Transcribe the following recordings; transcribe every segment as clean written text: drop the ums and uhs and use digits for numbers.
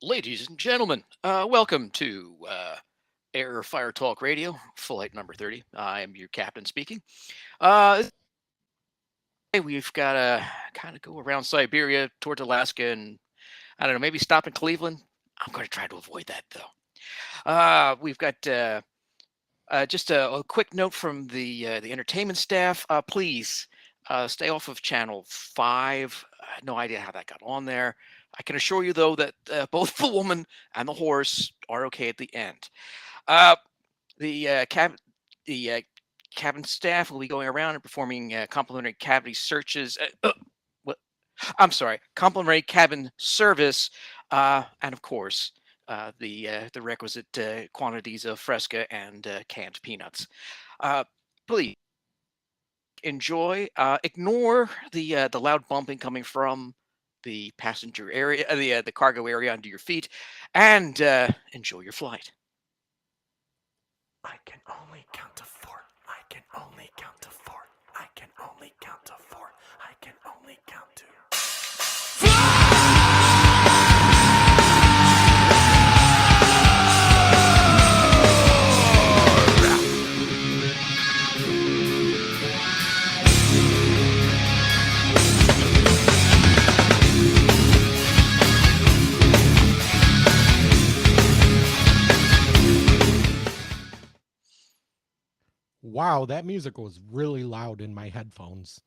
Ladies and gentlemen, welcome to Air Fire Talk Radio, flight number 30. I am your captain speaking. Today we've got to kind of go around Siberia towards Alaska and I don't know, maybe stop in Cleveland. I'm going to try to avoid that though. We've got just a quick note from the entertainment staff. Please stay off of channel 5. I had no idea how that got on there. I can assure you, though, that both the woman and the horse are okay at the end. Uh, the the cabin staff will be going around and performing complimentary cavity searches. What? I'm sorry, complimentary cabin service, and of course, the requisite quantities of Fresca and canned peanuts. Uh, Please enjoy. Ignore the loud bumping coming from the passenger area, the cargo area under your feet, and enjoy your flight. I can only count to 4. I can only count to 4. I can only count to 4. I can only count to. Wow, that music was really loud in my headphones.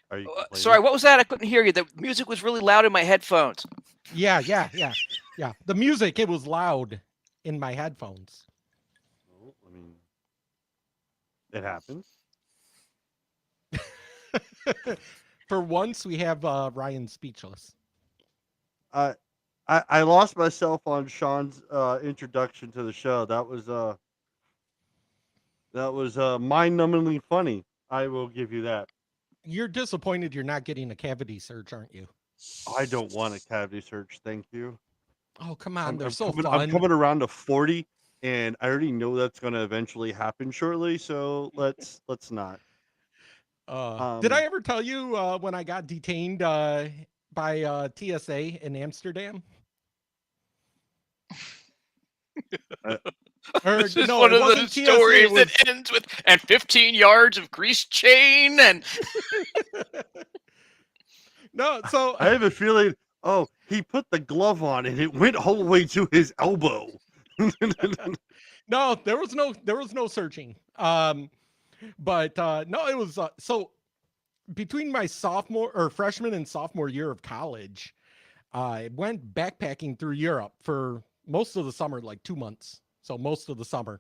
Are you Sorry, complaining? what was that? I couldn't hear you. The music was really loud in my headphones. Yeah. The music, it was loud in my headphones. Well, I mean, it happens. For once, we have Ryan speechless. I lost myself on Sean's introduction to the show. That was mind-numbingly funny. I will give you that. You're disappointed you're not getting a cavity search, aren't you? I don't want a cavity search, thank you. Oh, come on, I'm, they're I'm so coming. fun. I'm coming around to 40, and I already know that's going to eventually happen shortly. So let's not. Did I ever tell you when I got detained by TSA in Amsterdam? This is one of those stories that ends with and 15 yards of greased chain and No, so I have a feeling. Oh, he put the glove on and it went all the way to his elbow. no, there was no searching. But no, it was so between my freshman and sophomore year of college, I went backpacking through Europe for most of the summer, like 2 months. So most of the summer.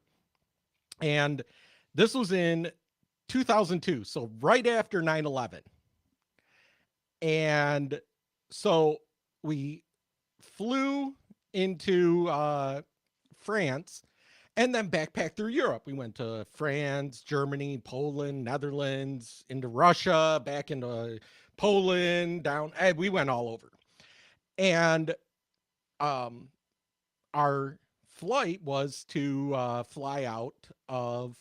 And this was in 2002, so right after 9/11. And so we flew into France and then backpacked through Europe. We went to France, Germany, Poland, Netherlands, into Russia, back into Poland, we went all over. And our flight was to fly out of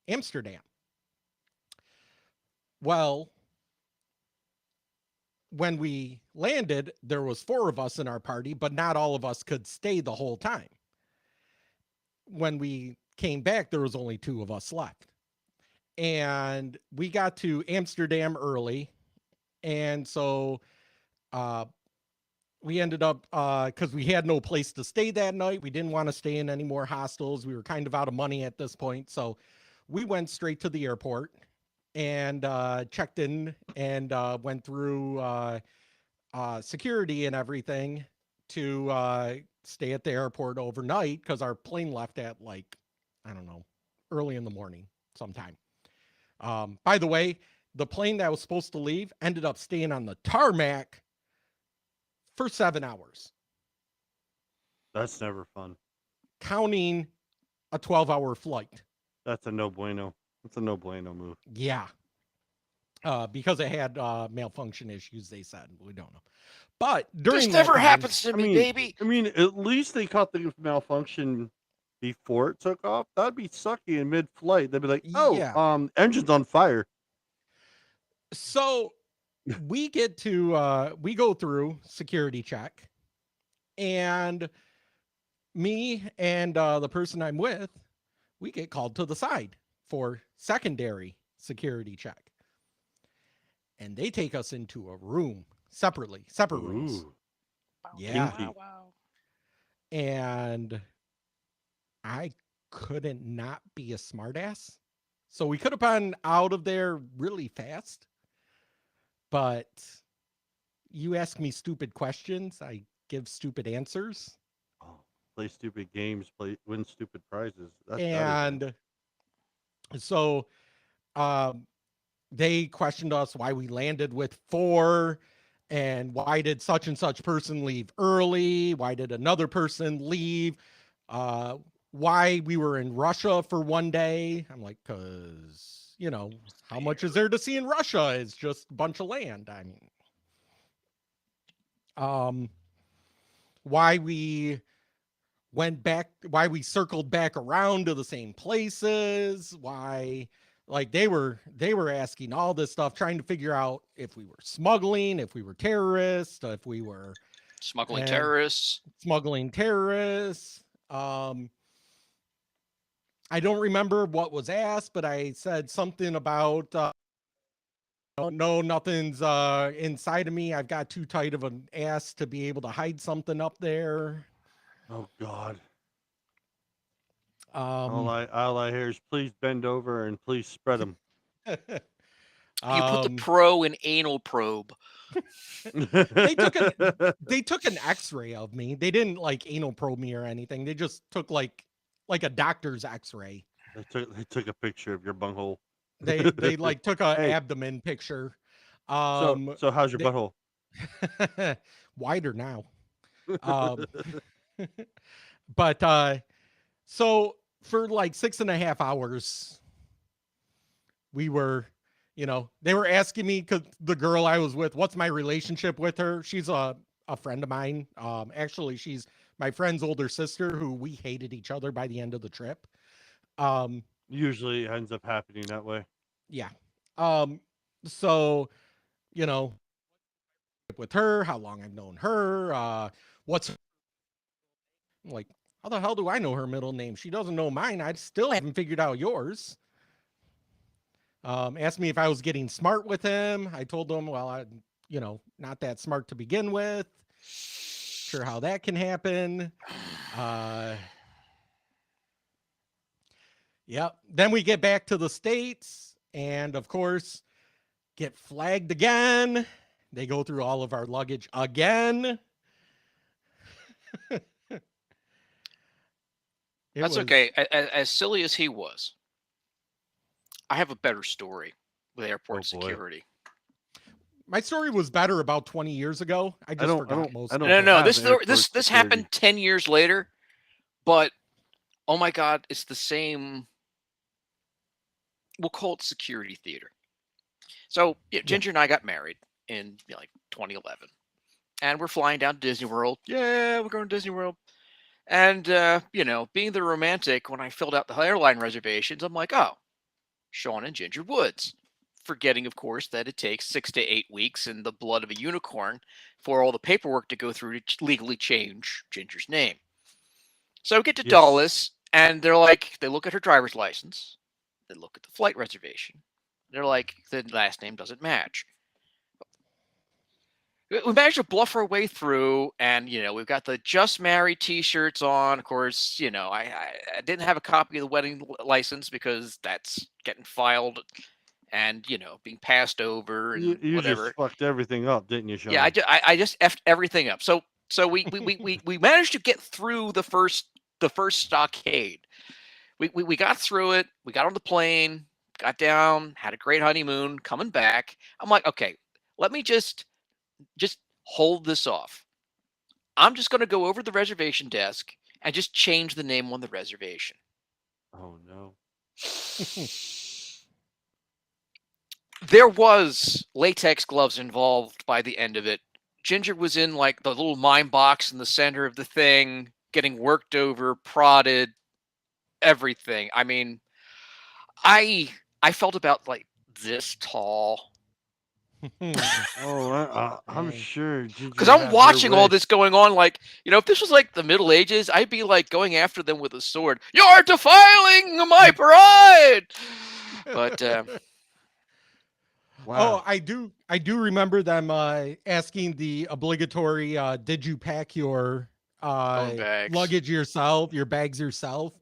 Amsterdam. Well, when we landed, there was 4 of us in our party, but not all of us could stay the whole time. When we came back, there was only 2 of us left. And we got to Amsterdam early. And so we ended up, because we had no place to stay that night. We didn't want to stay in any more hostels. We were kind of out of money at this point. So we went straight to the airport and checked in and went through security and everything to stay at the airport overnight because our plane left at like, I don't know, early in the morning sometime. By the way, the plane that was supposed to leave ended up staying on the tarmac for 7 hours. That's never fun. Counting a 12-hour flight. That's a no bueno. That's a no bueno move. Yeah. Because it had malfunction issues, they said. We don't know. But during this that never time, happens to me, baby. I mean, at least they caught the malfunction before it took off. That'd be sucky in mid-flight. They'd be like, "Oh, Yeah. Engine's on fire." So we get to we go through security check And me and the person I'm with, we get called to the side for secondary security check. And they take us into a room separate rooms. Ooh. Yeah. Kinky. Wow. And I couldn't not be a smartass. So we could have been out of there really fast. But you ask me stupid questions, I give stupid answers. Oh, play stupid games, win stupid prizes. That is it. And so they questioned us why we landed with 4 and why did such and such person leave early? Why did another person leave? Why we were in Russia for one day. I'm like, because, you know, how much is there to see in Russia? It's just a bunch of land. I mean, why we circled back around to the same places, why, like, they were asking all this stuff, trying to figure out if we were smuggling, if we were terrorists, if we were Smuggling And- terrorists. smuggling terrorists. I don't remember what was asked, but I said something about no, nothing's inside of me. I've got too tight of an ass to be able to hide something up there. Oh God. Um, All I hear is please bend over and please spread them. You put the um, pro in anal probe. they took an x-ray of me. They didn't like anal probe me or anything. They just took like a doctor's x-ray. They took a picture of your bunghole. They like took a Hey. abdomen picture. So how's your they- butthole? Wider now. But so for like 6.5 hours, we were, you know, they were asking me, because the girl I was with, what's my relationship with her? She's a friend of mine. Actually, she's my friend's older sister, who we hated each other by the end of the trip. Usually it ends up happening that way. Yeah. So, you know, with her, how long I've known her, what's like, how the hell do I know her middle name? She doesn't know mine. I still haven't figured out yours. Asked me if I was getting smart with him. I told him, well, I'm, you know, not that smart to begin with. Sure how that can happen. Yep. Then we get back to the States and, of course, get flagged again. They go through all of our luggage again. That's okay. As silly as he was, I have a better story with airport Oh, boy. security. My story was better about 20 years ago. I just forgot most of don't it. No, have this airport this security. happened 10 years later, but oh my God, it's the same. We'll call it security theater. So Ginger and I got married in like 2011, and we're flying down to Disney World. Yeah, we're going to Disney World. And you know, being the romantic, when I filled out the airline reservations, I'm like, oh, Sean and Ginger Woods. Forgetting, of course, that it takes 6 to 8 weeks in the blood of a unicorn for all the paperwork to go through to legally change Ginger's name. So we get to Yes. Dulles, and they're like, they look at her driver's license, they look at the flight reservation. They're like, the last name doesn't match. We managed to bluff our way through, and you know, we've got the just married T-shirts on. Of course, you know, I didn't have a copy of the wedding license because that's getting filed and you know being passed over and You whatever. just fucked everything up, didn't you, Sean? Yeah, I just effed everything up. So we managed to get through the first stockade. We got through it. We got on the plane, got down, had a great honeymoon. Coming back, I'm like, okay, let me just hold this off. I'm just going to go over to the reservation desk and just change the name on the reservation. Oh no. There was latex gloves involved by the end of it. Ginger was in like the little mime box in the center of the thing, getting worked over, prodded, everything. I mean, I felt about like this tall Oh, I'm Dang. sure Because Ginger I'm had her watching all wish. this going on. Like, if this was like the Middle Ages, I'd be like going after them with a sword. You're defiling my pride. But Wow. Oh, I do remember them asking the obligatory did you pack your own bags. luggage yourself, your bags yourself?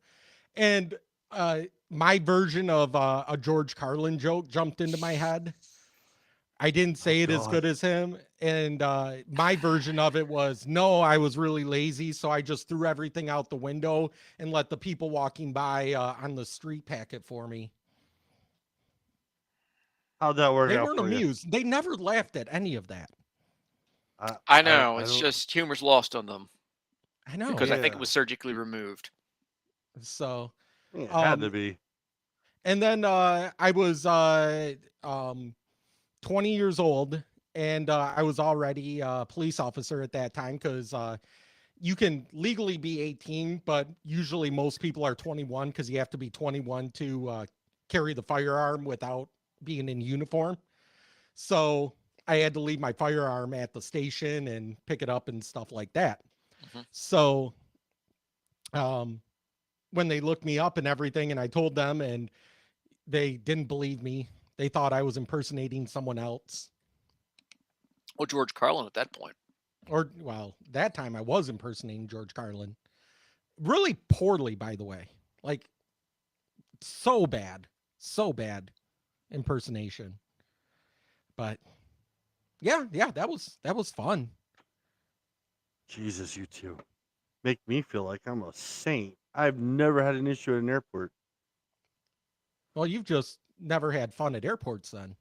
And uh my version of a George Carlin joke jumped into my head. I didn't Oh say it as God. good as him. And my version of it was no, I was really lazy. So I just threw everything out the window and let the people walking by on the street pack it for me. How'd that work They out weren't for you? amused. They never laughed at any of that. I I don't. know. I It's don't. just humor's lost on them I know. because I think it Yeah. was surgically removed. So, It had to um, be. and then I was um 20 years old, and I was already a police officer at that time because you can legally be 18, but usually most people are 21 because you have to be 21 to carry the firearm without being in uniform. So I had to leave my firearm at the station and pick it up and stuff like that. Mhm. So um, when they looked me up and everything, and I told them, and they didn't believe me. They thought I was impersonating someone else. Well, George Carlin at that point. Or, well, that time I was impersonating George Carlin. Really poorly, by the way. Like, so bad. So bad impersonation. But yeah, that was fun. Jesus, you two make me feel like I'm a saint. I've never had an issue at an airport. Well, you've just never had fun at airports then.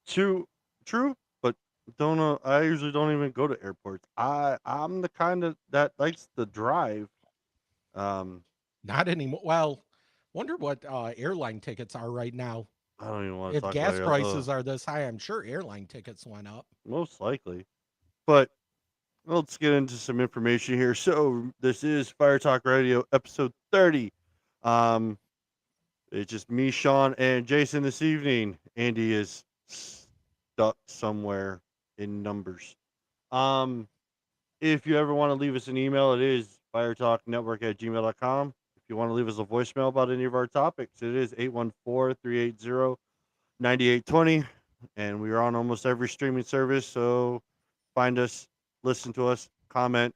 True, true, but don't know. I usually don't even go to airports. I'm the kind of that likes to drive. Um, Not anymore. Well, wonder what airline tickets are right now. I don't even want to If talk about gas it. prices are this high, I'm sure airline tickets went up. Most likely, but let's get into some information here. So this is Fire Talk Radio episode 30. Um, it's just me, Sean, and Jason this evening. Andy is stuck somewhere in numbers. Um, if you ever want to leave us an email, it is firetalknetwork@gmail.com. If you want to leave us a voicemail about any of our topics, it is 814-380-9820. And we are on almost every streaming service. So find us, listen to us, comment.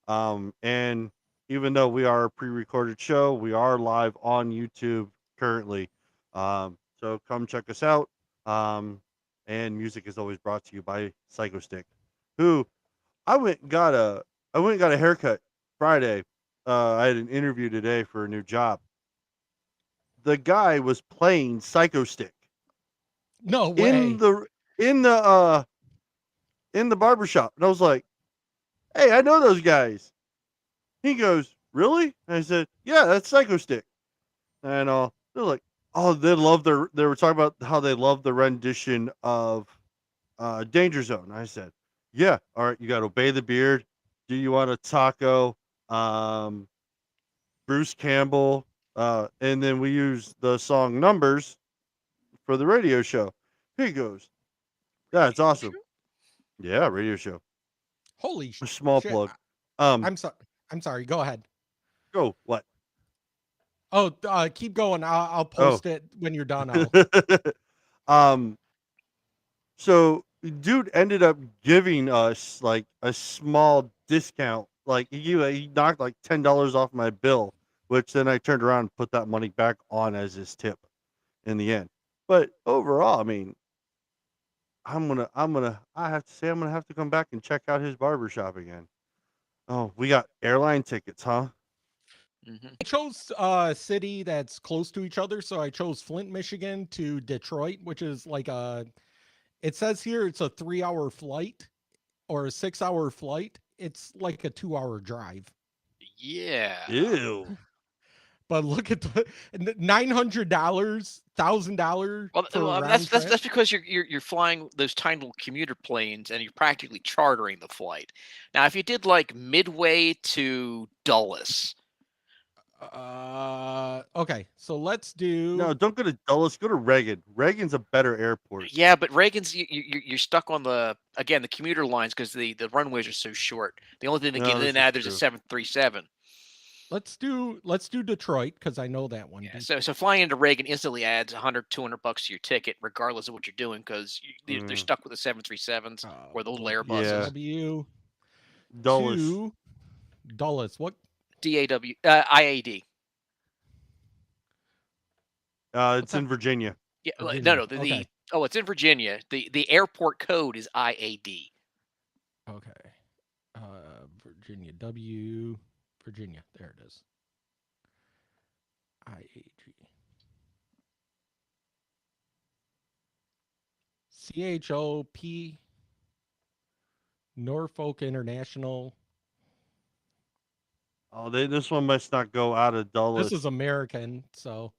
And even though we are a pre-recorded show, we are live on YouTube currently. So come check us out. And music is always brought to you by Psychostick, who I went and got a haircut Friday. I had an interview today for a new job. The guy was playing Psychostick No in way. the in the uh in the barbershop. And I was like, hey, I know those guys. He goes, really? And I said, yeah, that's Psychostick. And they're like, oh, they were talking about how they love the rendition of Danger Zone. I said, yeah, all right, you got Obey the Beard. Do you want a taco? Um, Bruce Campbell. And then we use the song Numbers for the radio show. He goes, yeah, it's awesome. Yeah, radio show. Holy A small shit. plug. I'm sorry. I'm sorry. Go ahead. Go what? Oh, keep going. I'll Oh. post it when you're done. I'll. um. So, dude ended up giving us like a small discount. Like he knocked like $10 off my bill, which then I turned around and put that money back on as his tip in the end. But overall, I mean, I have to say I'm gonna have to come back and check out his barbershop again. Oh, we got airline tickets, huh? Hmm. I chose a city that's close to each other, so I chose Flint, Michigan to Detroit, which is like a. It says here it's a 3-hour flight or a 6-hour flight. It's like a 2-hour drive. Yeah. Ew. But look at the $900, $1,000 Well, for a well, round trip. that's because you're flying those tiny little commuter planes and you're practically chartering the flight. Now, if you did like Midway to Dulles, Okay, so let's do. No, don't go to Dulles. Go to Reagan. Reagan's a better airport. Yeah, but Reagan's you're stuck on the commuter lines because the runways are so short. The only thing to No, get in this and is out of there's a true. 737. Let's do Detroit because I know that one. Yeah, so flying into Reagan instantly adds $100-$200 to your ticket, regardless of what you're doing, because they're Mm. stuck with the 737s or the little Airbuses. Yeah. W Dulles. to Dulles. What? DAW, IAD. It's in Virginia. Yeah, Virginia, no. okay. It's in Virginia. The airport code is IAD. Okay. Virginia. W. Virginia. There it is. IAG. CHOP. Norfolk International. Oh, this one must not go out of Dulles. This is American, so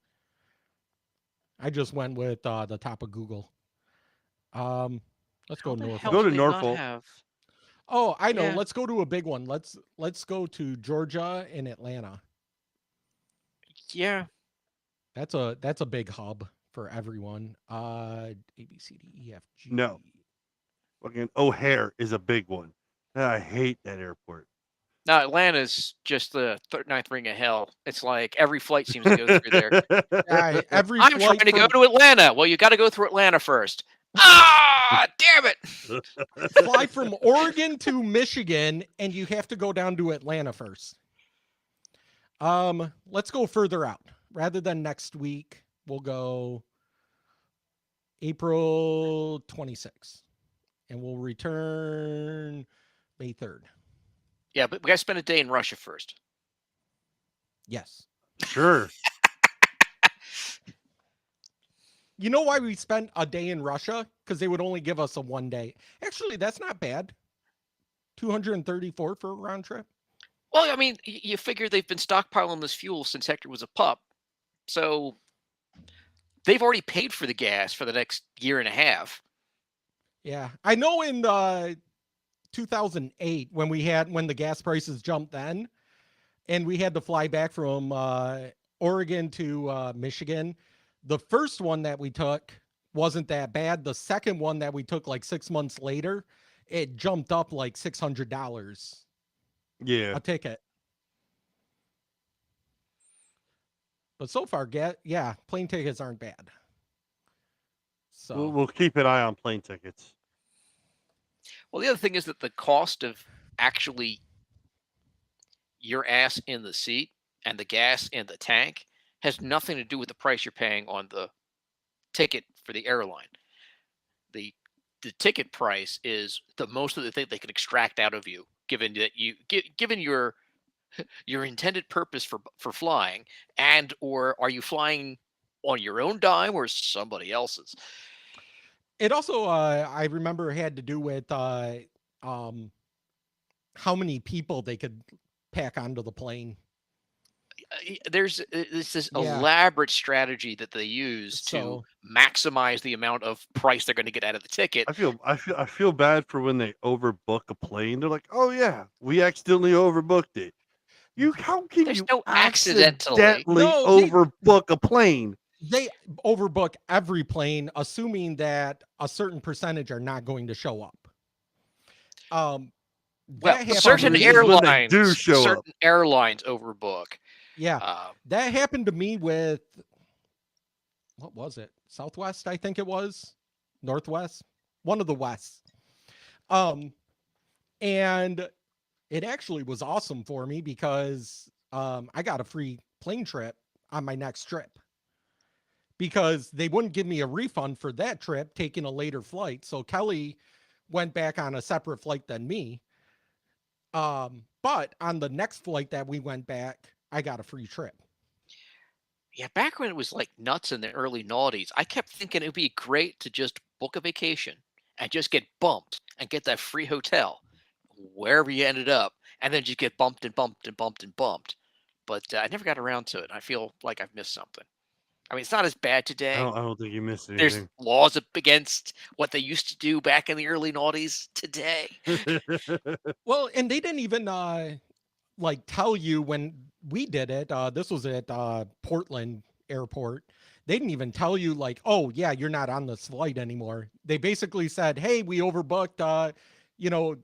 I just went with the top of Google. Let's go Norfolk. Go to Norfolk. Oh, I know. Yeah. Let's go to a big one. Let's go to Georgia and Atlanta. Yeah. That's a big hub for everyone. A B C D E F G. No. Fucking O'Hare is a big one. I hate that airport. No, Atlanta's just the ninth ring of hell. It's like every flight seems to go through there. Every I'm trying flight to go from- to Atlanta. Well, you got to go through Atlanta first. Ah, damn it! fly from Oregon to Michigan, and you have to go down to Atlanta first. Let's go further out. Rather than next week, we'll go April 26th, and we'll return May 3rd. Yeah, but we got to spend a day in Russia first. Yes. Sure. You know why we spent a day in Russia? Because they would only give us a 1 day. Actually, that's not bad. 234 for a round trip. Well, I mean, you figure they've been stockpiling this fuel since Hector was a pup. So they've already paid for the gas for the next year and a half. Yeah. I know in 2008 when the gas prices jumped then and we had to fly back from Oregon to Michigan, the first one that we took wasn't that bad. The second one that we took like 6 months later, it jumped up like $600 Yeah. a ticket. But so far, plane tickets aren't bad. So We'll keep an eye on plane tickets. Well, the other thing is that the cost of actually your ass in the seat and the gas in the tank has nothing to do with the price you're paying on the ticket for the airline. The ticket price is the most of the thing they can extract out of you, given that given your intended purpose for flying, and or are you flying on your own dime or somebody else's? it also, I remember, had to do with how many people they could pack onto the plane. There's this Yeah. elaborate strategy that they use to So- maximize the amount of price they're going to get out of the ticket. I feel bad for when they overbook a plane. They're like, "Oh yeah, we accidentally overbooked it." How can There's you no accidentally. accidentally No, they- overbook a plane? They overbook every plane, assuming that a certain percentage are not going to show up. Well, that happened certain to me- when they airlines do show up. certain airlines overbook. Yeah, that happened to me with, what was it? Southwest, I think it was. Northwest, one of the Wests. And it actually was awesome for me because I got a free plane trip on my next trip because they wouldn't give me a refund for that trip taking a later flight. So Kelly went back on a separate flight than me. But on the next flight that we went back, I got a free trip. Yeah, back when it was like nuts in the early noughties, I kept thinking it would be great to just book a vacation and just get bumped and get that free hotel wherever you ended up, and then just get bumped and bumped and bumped and bumped. But I never got around to it. I feel like I've missed something. I mean, it's not as bad today. I don't think you missed There's anything. laws against what they used to do back in the early noughties today. Well, and they didn't even like tell you when we did it. This was at Portland Airport. They didn't even tell you like, oh yeah, you're not on this flight anymore. They basically said, hey, we overbooked.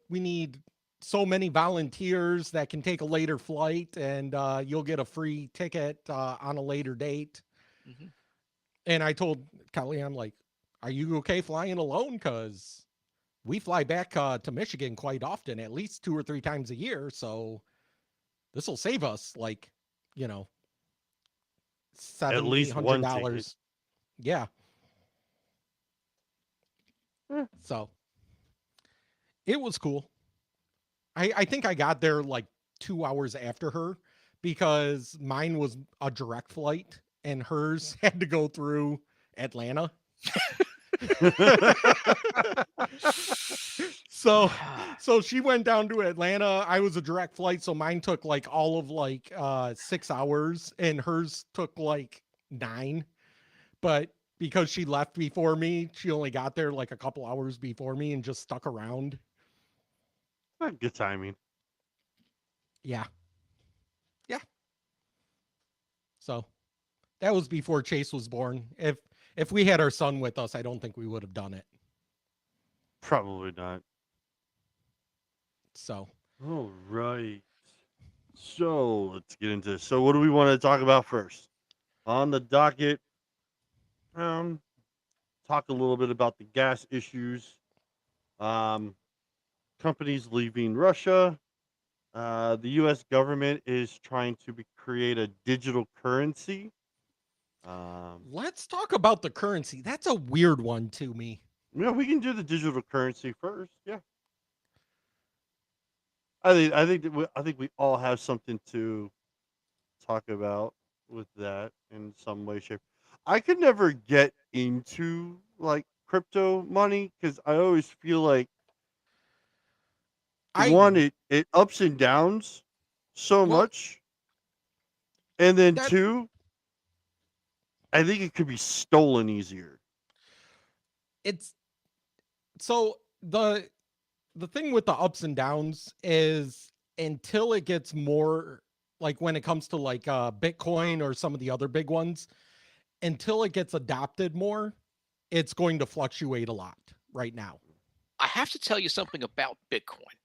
We need so many volunteers that can take a later flight, and you'll get a free ticket on a later date. Mhm. And I told Kelly, I'm like, are you okay flying alone? Because we fly back to Michigan quite often, at least 2 or 3 times a year. So this will save us like, you know, At seven, eight least hundred one ticket. dollars. Yeah. Eh. So it was cool. I think I got there like 2 hours after her because mine was a direct flight and hers had to go through Atlanta. So she went down to Atlanta. I was a direct flight, so mine took like all of like 6 hours and hers took like 9. But because she left before me, she only got there like a couple hours before me and just stuck around. Good timing. Yeah. Yeah. So that was before Chase was born. If we had our son with us, I don't think we would have done it. Probably not. So All right. So let's get into this. So what do we want to talk about first? On the docket, talk a little bit about the gas issues. Companies leaving Russia. The U.S. government is trying to create a digital currency. let's talk about the currency. That's a weird one to me. Yeah, we can do the digital currency first. Yeah, I think we all have something to talk about with that in some way, shape. I could never get into like crypto money because I always feel like I one, it ups and downs so well much, and then that two, I think it could be stolen easier. it's so the thing with the ups and downs is until it gets more like when it comes to like Bitcoin or some of the other big ones, until it gets adopted more, it's going to fluctuate a lot right now. I have to tell you something about Bitcoin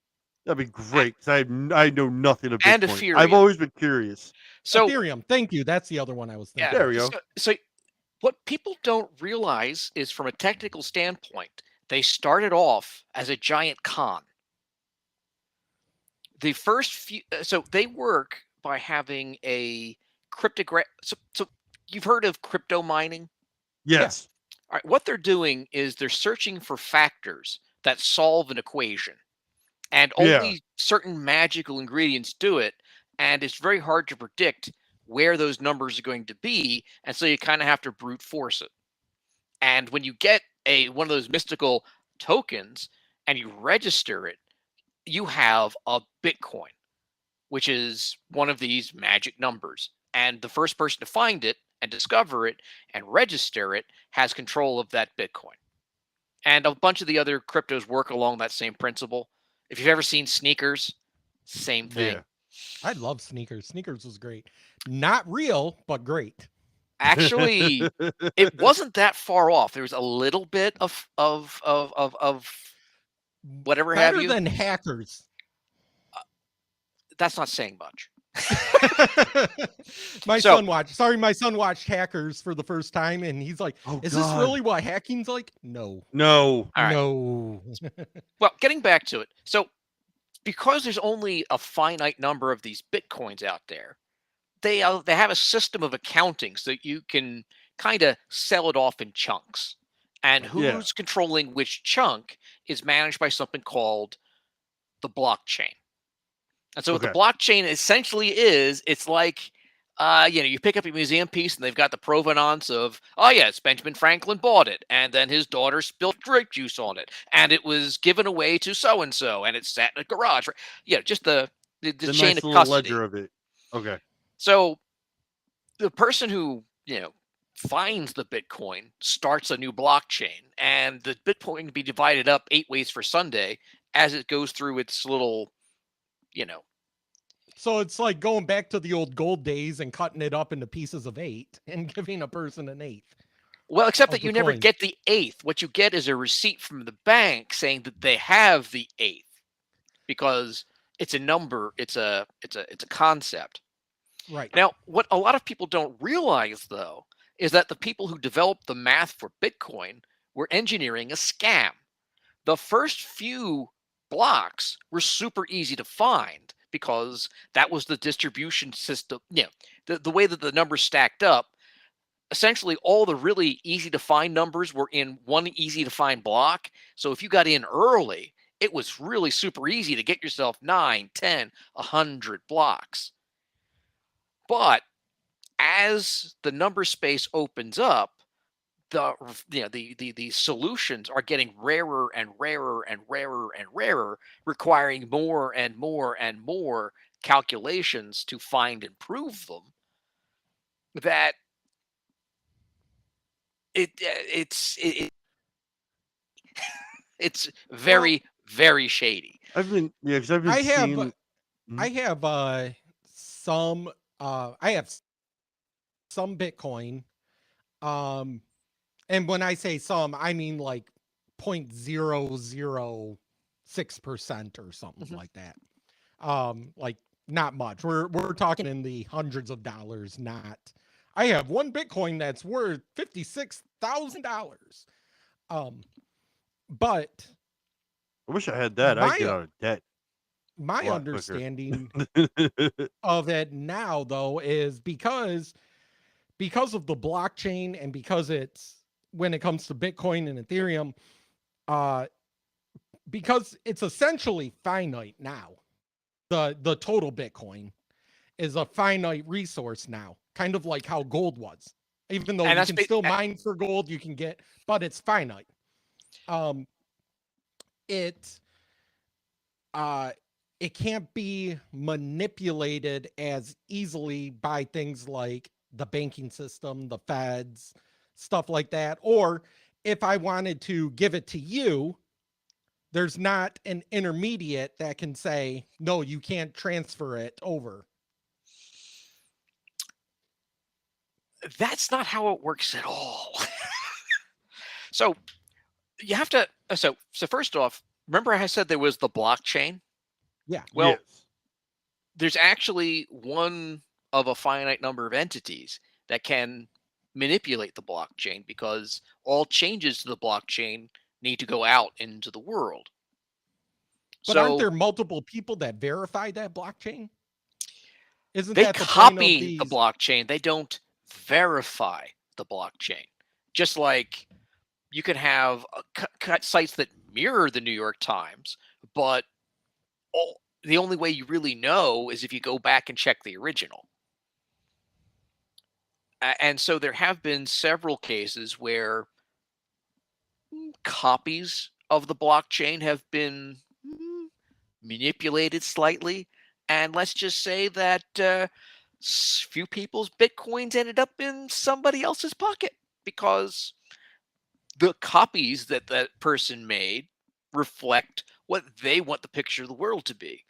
That'd be great because I know nothing of and Bitcoin. I've Ethereum. always been curious. So Ethereum, thank you. That's the other one I was yeah, thinking There of. we go. so what people don't realize is from a technical standpoint, they started off as a giant con. The first few, so they work by having a cryptograph. So you've heard of crypto mining? Yes. All right, what they're doing is they're searching for factors that solve an equation, and Yeah. only certain magical ingredients do it. And it's very hard to predict where those numbers are going to be, and so you kind of have to brute force it. And when you get one of those mystical tokens and you register it, you have a Bitcoin, which is one of these magic numbers. And the first person to find it and discover it and register it has control of that Bitcoin. And a bunch of the other cryptos work along that same principle. If you've ever seen sneakers, same thing. Yeah. I love sneakers. Sneakers was great. Not real, but great. Actually, it wasn't that far off. There was a little bit of whatever have Better you. than hackers. That's not saying much. My So- son watched Hackers for the first time and he's like, Oh, is this God. really what hacking's like? No. No. All right. No. Well, getting back to it. So, because there's only a finite number of these Bitcoins out there, they have a system of accounting so that you can kind of sell it off in chunks. And who's Yeah. controlling which chunk is managed by something called the blockchain. And so what the Okay. blockchain essentially is, it's like, you pick up a museum piece and they've got the provenance of, oh yes, Benjamin Franklin bought it, and then his daughter spilled grape juice on it, and it was given away to so and so, and it sat in a garage. Just the The chain nice of little custody. ledger of it. Okay. So the person who finds the Bitcoin starts a new blockchain, and the Bitcoin can be divided up 8 ways for Sunday as it goes through its little, So it's like going back to the old gold days and cutting it up into pieces of 8 and giving a person an eighth. Well, except Of that the you never coin. get the eighth. What you get is a receipt from the bank saying that they have the eighth, because it's a number, it's a concept. Right. Now, what a lot of people don't realize, though, is that the people who developed the math for Bitcoin were engineering a scam. The first few blocks were super easy to find because that was the distribution system. The way that the numbers stacked up, essentially all the really easy to find numbers were in one easy to find block. So if you got in early, it was really super easy to get yourself 9, 10, 100 blocks. But as the number space opens up, the solutions are getting rarer and rarer and rarer and rarer, requiring more and more and more calculations to find and prove them. That it's very very shady. I've been because I've been I have seeing. I have some I have some Bitcoin. And when I say some, I mean like 0.006% or something Mhm. like that. Like not much. We're talking in the hundreds of dollars, not. I have one Bitcoin that's worth $56,000. But I wish I had that. I'd my get out of debt. my a lot quicker. understanding of it now though is because of the blockchain and because it's when it comes to Bitcoin and Ethereum, because it's essentially finite now. The total Bitcoin is a finite resource now, kind of like how gold was. Even though And you that's can ba- still a- mine for gold, you can get, but it's finite. It it can't be manipulated as easily by things like the banking system, the feds, stuff like that. Or if I wanted to give it to you, there's not an intermediate that can say, no, you can't transfer it over. That's not how it works at all. So you have to. So first off, remember I said there was the blockchain. Yeah. Well, Yes. there's actually one of a finite number of entities that can manipulate the blockchain, because all changes to the blockchain need to go out into the world. But aren't So there multiple people that verify that blockchain? Isn't they that the point of copy the these? blockchain, they don't verify the blockchain. Just like you can have sites that mirror the New York Times, but the only way you really know is if you go back and check the original. And so there have been several cases where copies of the blockchain have been manipulated slightly. And let's just say that few people's Bitcoins ended up in somebody else's pocket because the copies that that person made reflect what they want the picture of the world to be.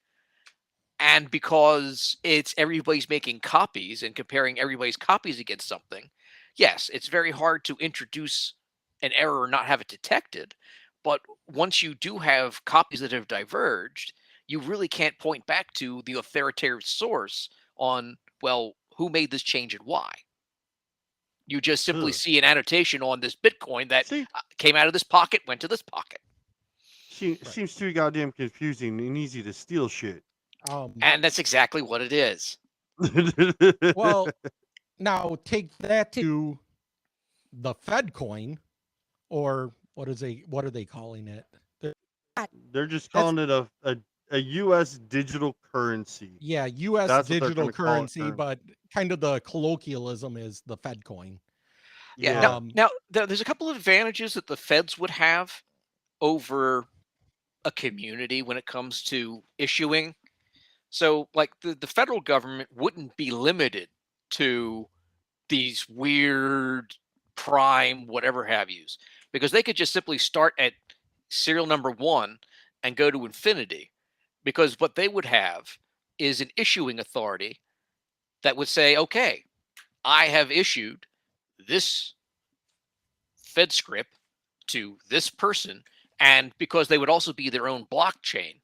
And because it's everybody's making copies and comparing everybody's copies against something, yes, it's very hard to introduce an error or not have it detected. But once you do have copies that have diverged, you really can't point back to the authoritative source on, well, who made this change and why. You just simply Ugh. see an annotation on this Bitcoin that See, came out of this pocket, went to this pocket. seems too goddamn confusing and easy to steal shit. And that's exactly what it is. Well, now take that to the Fed coin, or what are they calling it? They're just That's- calling it a U.S. digital currency. Yeah, US That's what they're digital gonna call it currency, currently. but kind of the colloquialism is the Fed coin. Yeah. Yeah. Now there's a couple of advantages that the feds would have over a community when it comes to issuing. So, like the federal government wouldn't be limited to these weird prime whatever have yous, because they could just simply start at serial number 1 and go to infinity, because what they would have is an issuing authority that would say, okay, I have issued this Fed script to this person. And because they would also be their own blockchain,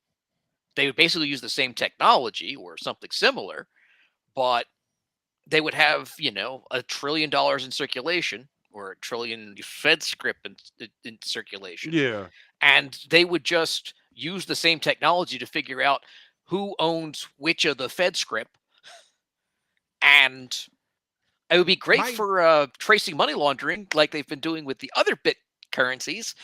they would basically use the same technology or something similar, but they would have, $1 trillion in circulation or $1 trillion Fed script in circulation. Yeah. And they would just use the same technology to figure out who owns which of the Fed script. And it would be great for tracing money laundering like they've been doing with the other bit currencies.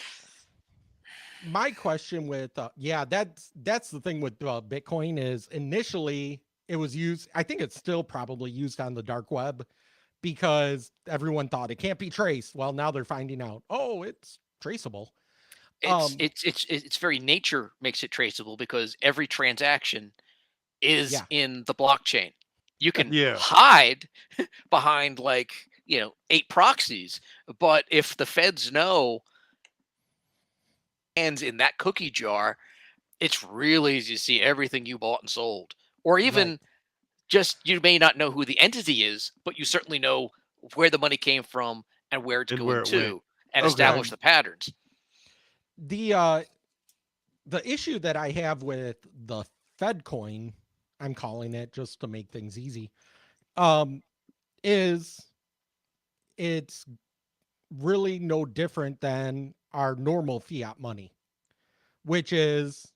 My question with that's the thing with Bitcoin is initially it was used. I think it's still probably used on the dark web because everyone thought it can't be traced. Well, now they're finding out, oh, it's traceable. Its very nature makes it traceable because every transaction is Yeah. in the blockchain. You can Yeah. hide behind 8 proxies, but if the feds know hands in that cookie jar, it's really easy to see everything you bought and sold. Or even just you may not know who the entity is, but you certainly know where the money came from and where it's And going where it to, went. and Okay. establish the patterns. The issue that I have with the Fed coin, I'm calling it just to make things easy, is it's really no different than our normal fiat money, which is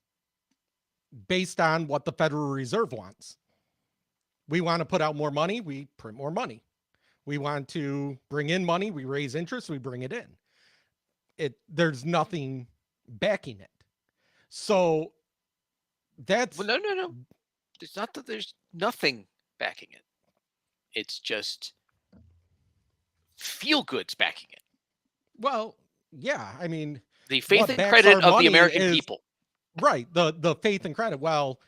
based on what the Federal Reserve wants. We want to put out more money, we print more money. We want to bring in money, we raise interest, we bring it in. There's nothing backing it. So that's Well, no. It's not that there's nothing backing it. It's just feel goods backing it. well, yeah. I mean, The faith what and backs credit our of money the American is- people. right. The faith and credit. Well,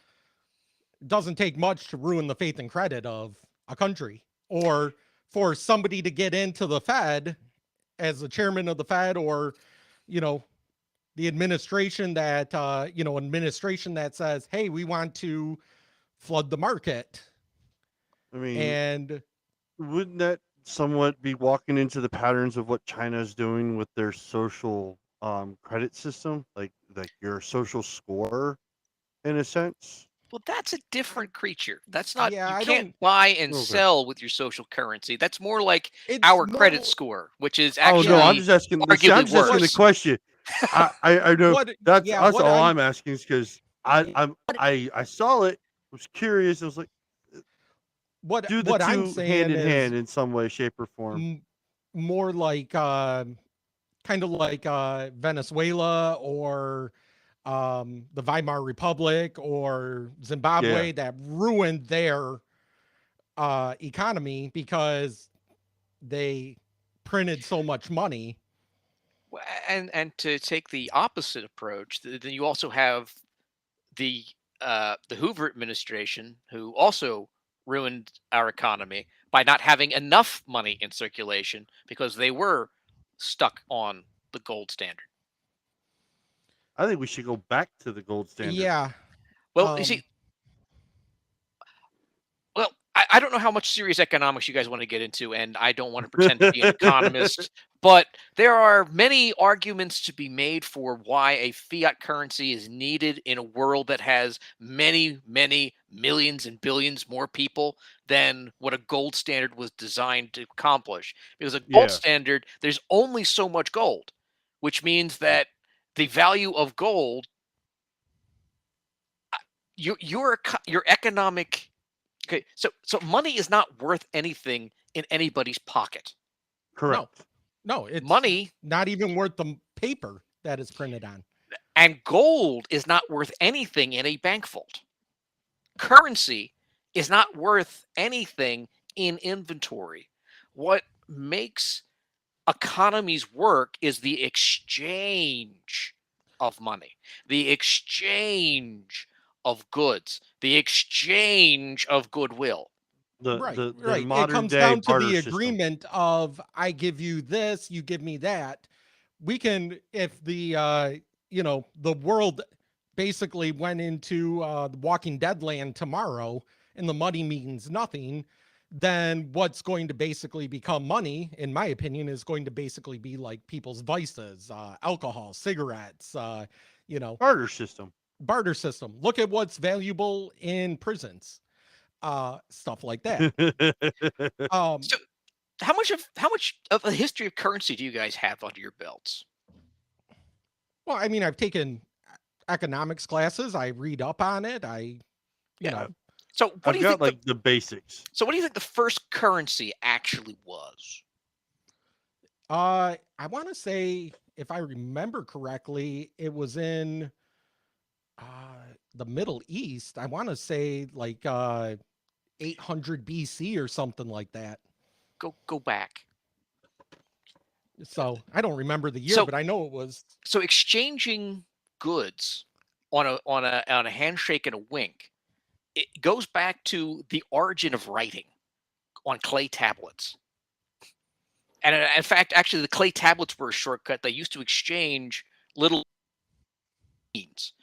it doesn't take much to ruin the faith and credit of a country, or for somebody to get into the Fed as the chairman of the Fed, or the administration that administration that says, hey, we want to flood the market. I mean, And wouldn't that somewhat be walking into the patterns of what China's doing with their social credit system, like your social score, in a sense? Well, that's a different creature. That's not. Yeah, I you can't don't- buy and Okay. sell with your social currency. That's more like it's our more- credit score, which is Oh actually no, I'm just asking. See, I'm arguably just asking the worse. question. I know What- that's yeah, that's what all I'm- I'm asking is because I saw it, was curious. I was like, what do the what I'm two saying hand in is hand in some way, shape, or form? more like kind of like Venezuela or the Weimar Republic or Zimbabwe that ruined their economy because they printed so much money. And to take the opposite approach, then you also have the Hoover administration, who also ruined our economy by not having enough money in circulation because they were stuck on the gold standard. I think we should go back to the gold standard. Yeah. Well, you see, well, I don't know how much serious economics you guys want to get into, and I don't want to pretend to be an economist, but there are many arguments to be made for why a fiat currency is needed in a world that has many, many millions and billions more people than what a gold standard was designed to accomplish. Because a gold Yeah. standard, there's only so much gold, which means that the value of gold, your economic. Okay, so money is not worth anything in anybody's pocket. Correct. No, it's Money not even worth the paper that it's printed on. and gold is not worth anything in a bank vault. Currency is not worth anything in inventory. What makes economies work is the exchange of money, the exchange of goods, the exchange of goodwill. The It modern comes day down to barter the system. agreement of I give you this, you give me that. We can, if the the world basically went into the Walking Dead land tomorrow and the money means nothing, then what's going to basically become money, in my opinion, is going to basically be like people's vices, alcohol, cigarettes, Barter system. barter system. Look at what's valuable in prisons, stuff like that. Um, So how much of a history of currency do you guys have under your belts? well, I mean, I've taken economics classes. I read up on it. You Yeah. know, So what I've do you got think? the basics. So what do you think the first currency actually was? I want to say, if I remember correctly, it was in uh, the Middle East. I want to say like 800 BC or something like that. Go back. So I don't remember the year, So but I know it was. so exchanging goods on a handshake and a wink, it goes back to the origin of writing on clay tablets. And in fact, actually, the clay tablets were a shortcut. They used to exchange little beans,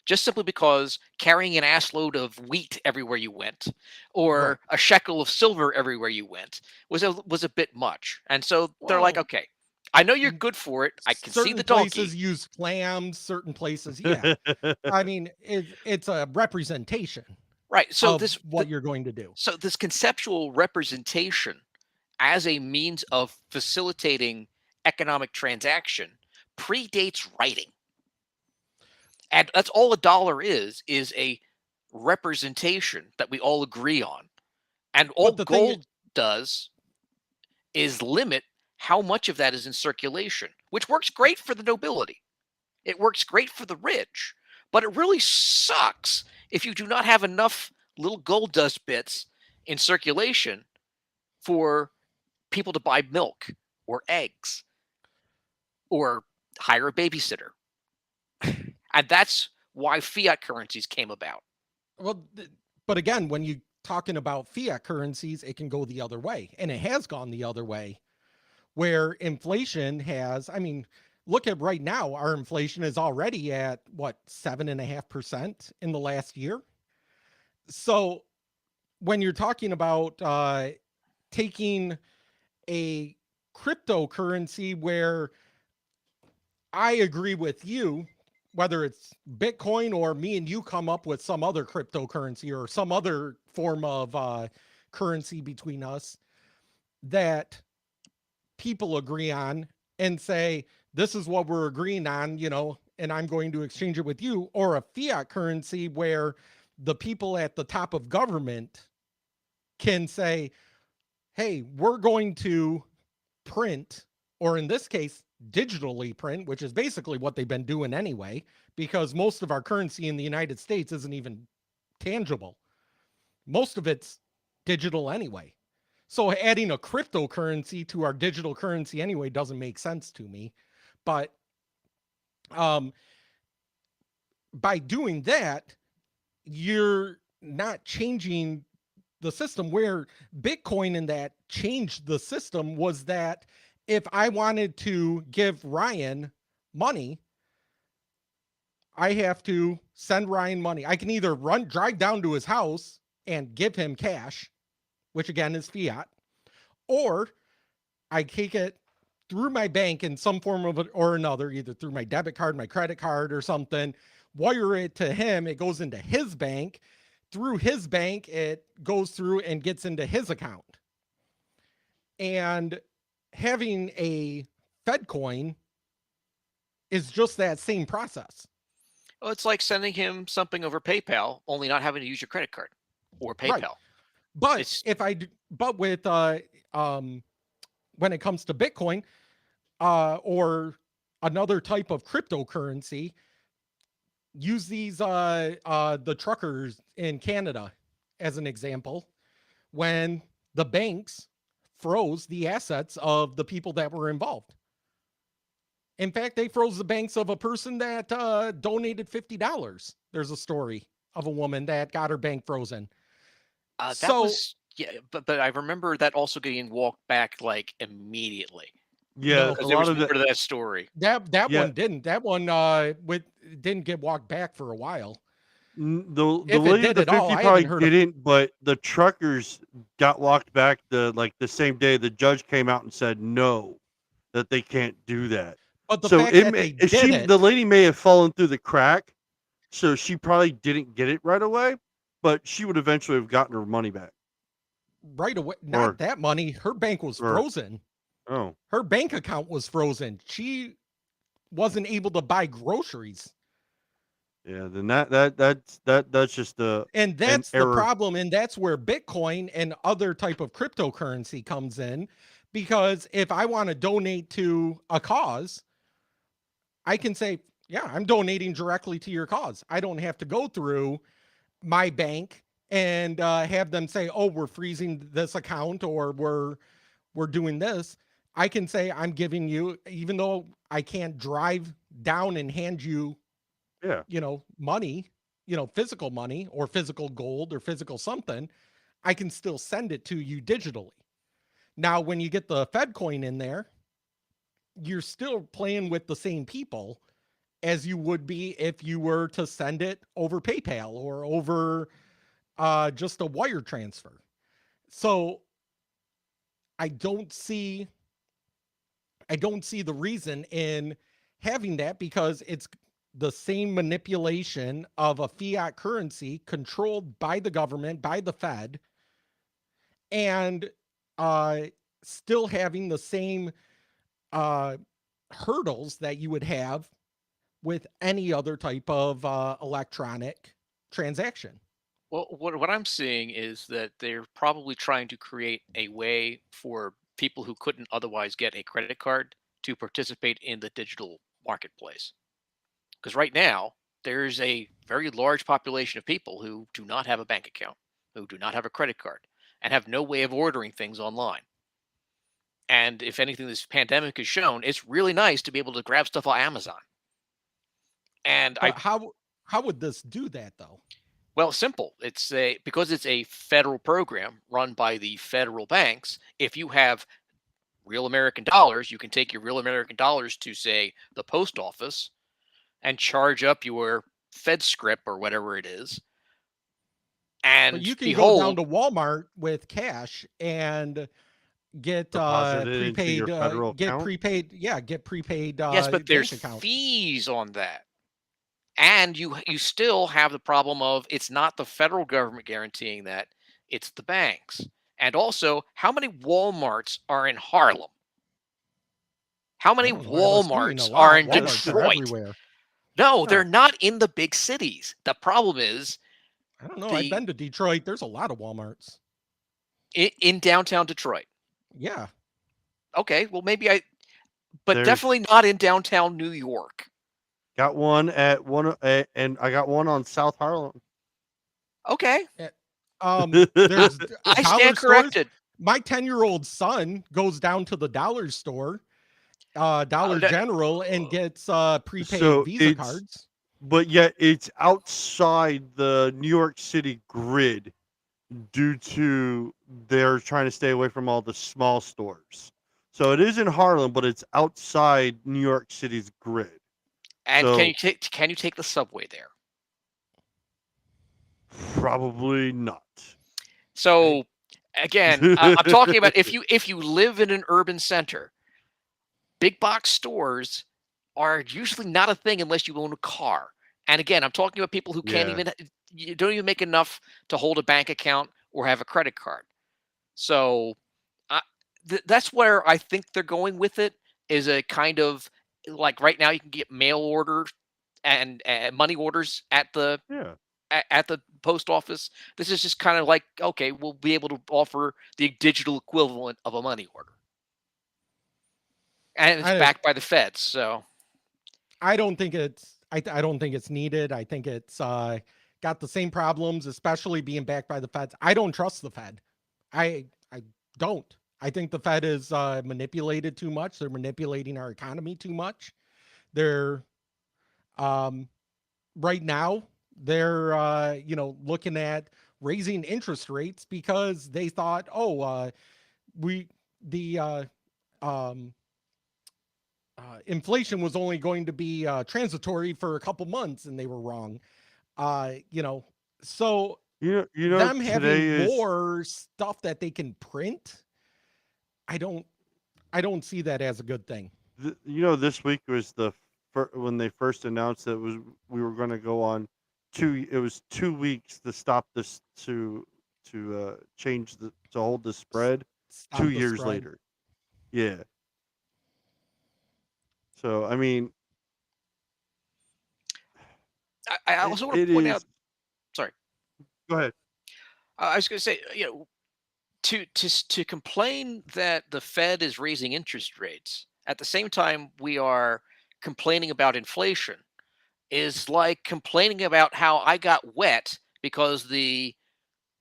just simply because carrying an assload of wheat everywhere you went, or Right. a shekel of silver everywhere you went, was a bit much. And so they're like, Well, okay, I know you're n- good for it. I can see certain the places donkey. use clams, certain places, yeah. I mean, it's a representation Right. So of what you're going to do. so this conceptual representation as a means of facilitating economic transaction predates writing. And that's all a dollar is a representation that we all agree on. And all But the thing, gold does is limit how much of that is in circulation, which works great for the nobility. It works great for the rich, but it really sucks if you do not have enough little gold dust bits in circulation for people to buy milk or eggs or hire a babysitter. And that's why fiat currencies came about. well, but again, when you talking about fiat currencies, it can go the other way, and it has gone the other way, where inflation has. I mean, look at right now, our inflation is already at what 7.5% in the last year. So when you're talking about taking a cryptocurrency where I agree with you, whether it's Bitcoin or me and you come up with some other cryptocurrency or some other form of currency between us that people agree on and say, this is what we're agreeing on, and I'm going to exchange it with you, or a fiat currency where the people at the top of government can say, hey, we're going to print, or in this case, digitally print, which is basically what they've been doing anyway, because most of our currency in the United States isn't even tangible. Most of it's digital anyway. So adding a cryptocurrency to our digital currency anyway doesn't make sense to me. But by doing that, you're not changing the system. Where Bitcoin in that changed the system was that if I wanted to give Ryan money, I have to send Ryan money. I can either drive down to his house and give him cash, which again is fiat, or I take it through my bank in some form of it or another, either through my debit card, my credit card, or something, wire it to him. It goes into his bank. Through his bank, it goes through and gets into his account. And having a Fed coin is just that same process. Well, it's like sending him something over PayPal, only not having to use your credit card or PayPal. Right. But It's but with when it comes to Bitcoin or another type of cryptocurrency, use these the truckers in Canada as an example, when the banks froze the assets of the people that were involved. In fact, they froze the banks of a person that donated $50. There's a story of a woman that got her bank frozen. that So was yeah, but I remember that also getting walked back like immediately. Yeah, No. a because there was lot of more the to that story. That yeah. one didn't. That one didn't get walked back for a while. The If it lady with did the at all, 50 I probably haven't heard of. didn't, but the truckers got walked back the same day. The judge came out and said no, that they can't do that. But the So fact that they did the it lady may have fallen through the crack, so she probably didn't get it right away, but she would eventually have gotten her money back. right away, not Or that money. Her bank was or frozen. oh Her bank account was frozen. She wasn't able to buy groceries. yeah, then that's just And an that's the error. problem. And that's where Bitcoin and other type of cryptocurrency comes in. Because if I want to donate to a cause, I can say, yeah, I'm donating directly to your cause. I don't have to go through my bank and have them say, oh, we're freezing this account or we're doing this. I can say I'm giving you, even though I can't drive down and hand you, Yeah. money, physical money or physical gold or physical something, I can still send it to you digitally. Now, when you get the Fed coin in there, you're still playing with the same people as you would be if you were to send it over PayPal or over just a wire transfer. So I don't see the reason in having that, because it's the same manipulation of a fiat currency controlled by the government, by the Fed, and uh, still having the same uh, hurdles that you would have with any other type of electronic transaction. Well, what I'm seeing is that they're probably trying to create a way for people who couldn't otherwise get a credit card to participate in the digital marketplace. Because right now, there's a very large population of people who do not have a bank account, who do not have a credit card, and have no way of ordering things online. And if anything, this pandemic has shown, it's really nice to be able to grab stuff on Amazon. And But how would this do that though? well, simple. Because it's a federal program run by the federal banks. If you have real American dollars, you can take your real American dollars to, say, the post office and charge up your Fed script or whatever it is. But And you can go down behold, to Walmart with cash and get Deposit it into your federal account. get prepaid yes, but there's bank account. fees on that. And you still have the problem of it's not the federal government guaranteeing that, it's the banks. And also, how many Walmarts are in Harlem? How I many don't know, I'm assuming a Walmarts lot. are in Walmarts are Detroit? everywhere. No, Huh. they're not in the big cities. The problem is I don't know. I've the been to Detroit. There's a lot of Walmarts. in downtown Detroit. Yeah. Okay, well but There's definitely not in downtown New York. got one at one, and I got one on South Harlem. Okay, There's I dollar stand stores. corrected. My 10-year-old son goes down to the dollar store, Dollar that- General, and gets prepaid So Visa it's cards. but yet it's outside the New York City grid due to they're trying to stay away from all the small stores. So it is in Harlem, but it's outside New York City's grid. And So can you take the subway there? probably not. So again, I'm talking about if you live in an urban center, big box stores are usually not a thing unless you own a car. And again, I'm talking about people who can't Yeah. you don't even make enough to hold a bank account or have a credit card. So that's where I think they're going with it, is a kind of like right now you can get mail orders and money orders at the Yeah. at the post office. This is just kind of like, okay, we'll be able to offer the digital equivalent of a money order, and it's I backed by the feds. So I don't think it's I don't think it's needed. I think it's got the same problems, especially being backed by the feds. I don't trust the Fed. I don't. I think the Fed is manipulated too much. They're manipulating our economy too much. They're right now they're looking at raising interest rates because they thought, oh, we the inflation was only going to be transitory for a couple months, and they were wrong. So them today having is more stuff that they can print, I don't see that as a good thing. this week was when they first announced that we were going to go on it was 2 weeks to stop this to change to hold the spread. Stop 2 years spread. later, yeah. So I mean, I it, also want it to point out. is. Sorry, Go ahead. I was going to say, to complain that the Fed is raising interest rates at the same time we are complaining about inflation is like complaining about how I got wet because the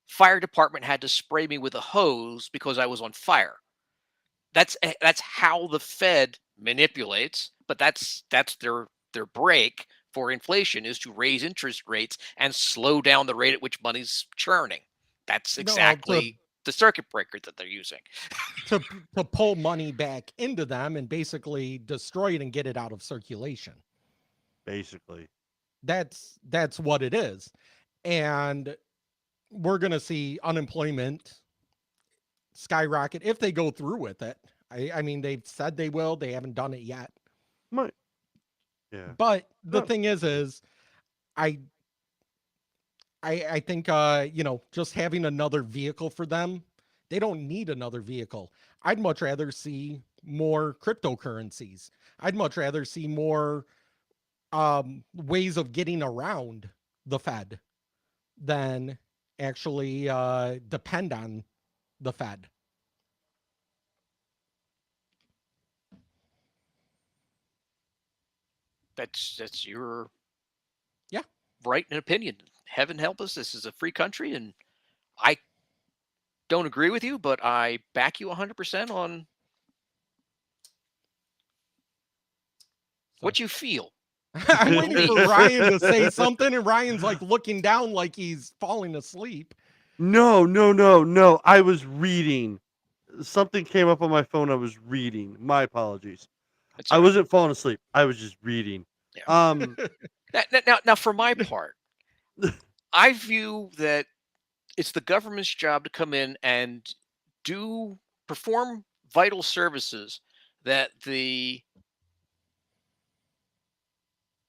fire department had to spray me with a hose because I was on fire. That's how the Fed manipulates, but that's their break for inflation is to raise interest rates and slow down the rate at which money's churning. That's No, exactly the circuit breaker that they're using. to pull money back into them and basically destroy it and get it out of circulation. Basically, That's what it is. And we're going to see unemployment skyrocket if they go through with it. I mean, they've said they will. They haven't done it yet. might. Yeah. But the No. thing is I think just having another vehicle for them, they don't need another vehicle. I'd much rather see more cryptocurrencies. I'd much rather see more ways of getting around the Fed than actually depend on the Fed. That's your Yeah. right and opinion. Heaven help us. This is a free country, and I don't agree with you, but I back you 100% on what you feel. I'm waiting for Ryan to say something, and Ryan's like looking down like he's falling asleep. No. I was reading. Something came up on my phone. I was reading. My apologies. It's I all right. wasn't falling asleep. I was just reading. Yeah. Um, Now, for my part, I view that it's the government's job to come in and perform vital services that the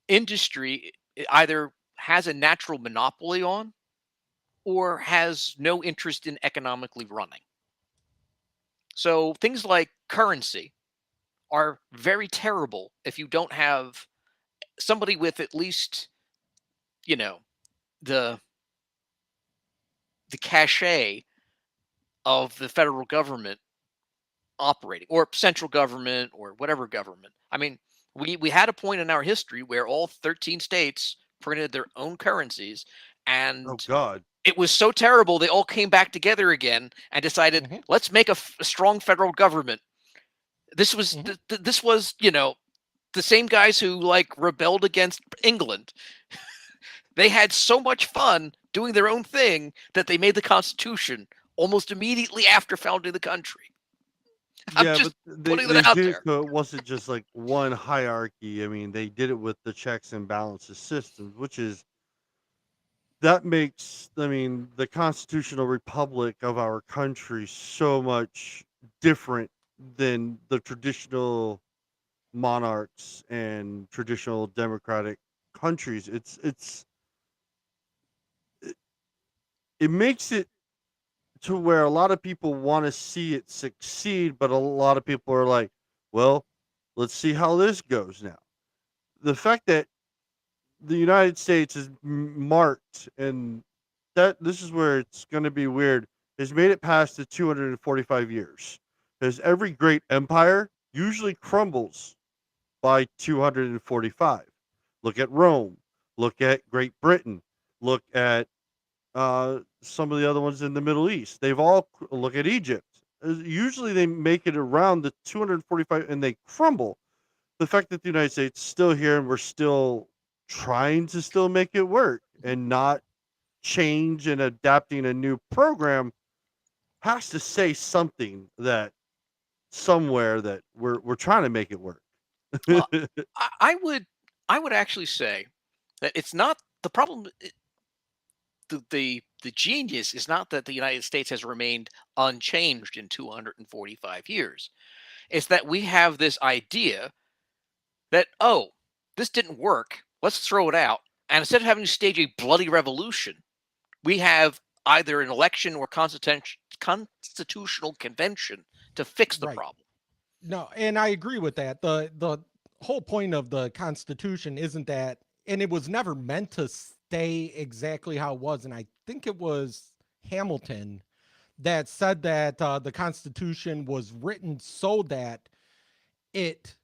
industry either has a natural monopoly on or has no interest in economically running. So things like currency are very terrible if you don't have somebody with at least, the cachet of the federal government operating or central government or whatever government. I mean, we had a point in our history where all 13 states printed their own currencies, and oh God. it was so terrible they all came back together again and decided, Mhm. let's make a strong federal government. This was Mhm. this was the same guys who like rebelled against England. They had so much fun doing their own thing that they made the Constitution almost immediately after founding the country. I'm Yeah, but just they putting they that out did it there. so it wasn't just like one hierarchy. I mean, they did it with the checks and balances systems, which is that makes the constitutional republic of our country so much different than the traditional monarchs and traditional democratic countries. It makes it to where a lot of people want to see it succeed, but a lot of people are like, well, let's see how this goes now. The fact that the United States is marked, and that this is where it's going to be weird, has made it past the 245 years. Because every great empire usually crumbles by 245. Look at Rome. Look at Great Britain. Look at some of the other ones in the Middle East. Look at Egypt. Usually they make it around the 245 and they crumble. The fact that the United States is still here and we're still trying to still make it work and not change and adapting a new program has to say something that somewhere that we're trying to make it work. Well, I would actually say that it's not the problem. The genius is not that the United States has remained unchanged in 245 years. It's that we have this idea that, oh, this didn't work. Let's throw it out. And instead of having to stage a bloody revolution, we have either an election or constitutional convention to fix the Right. problem. No, and I agree with that. The whole point of the Constitution isn't that, and it was never meant to stay exactly how it was. And I think it was Hamilton that said that the Constitution was written so that it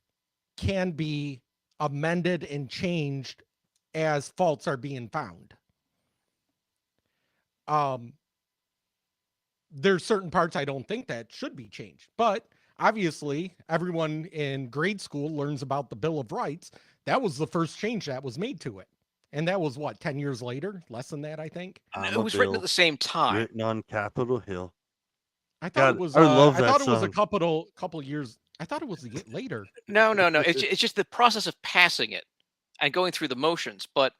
can be amended and changed as faults are being found. Um, there's certain parts I don't think that should be changed, but obviously everyone in grade school learns about the Bill of Rights. That was the first change that was made to it. And that was what, 10 years later? Less than that, I think. It was written at the same time. Written on Capitol Hill. I thought God, it was I love I that thought it was a song. couple years. I thought it was later. No. It's just the process of passing it and going through the motions, but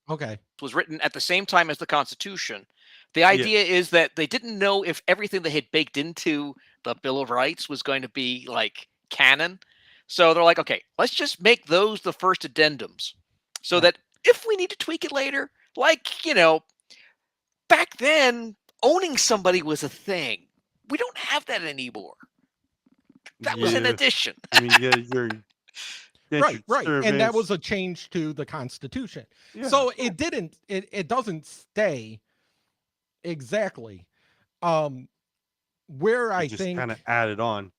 Okay. it was written at the same time as the Constitution. The idea is that they didn't know if everything they had baked into the Bill of Rights was going to be like canon. So they're like, okay, let's just make those the first addendums so Right. that if we need to tweak it later, like, back then, owning somebody was a thing. We don't have that anymore. That was an Yeah. addition. I mean, yeah, you're Right. And that was servants. a change to the Constitution. Yeah. So it doesn't stay exactly. Where I just think kind of added on.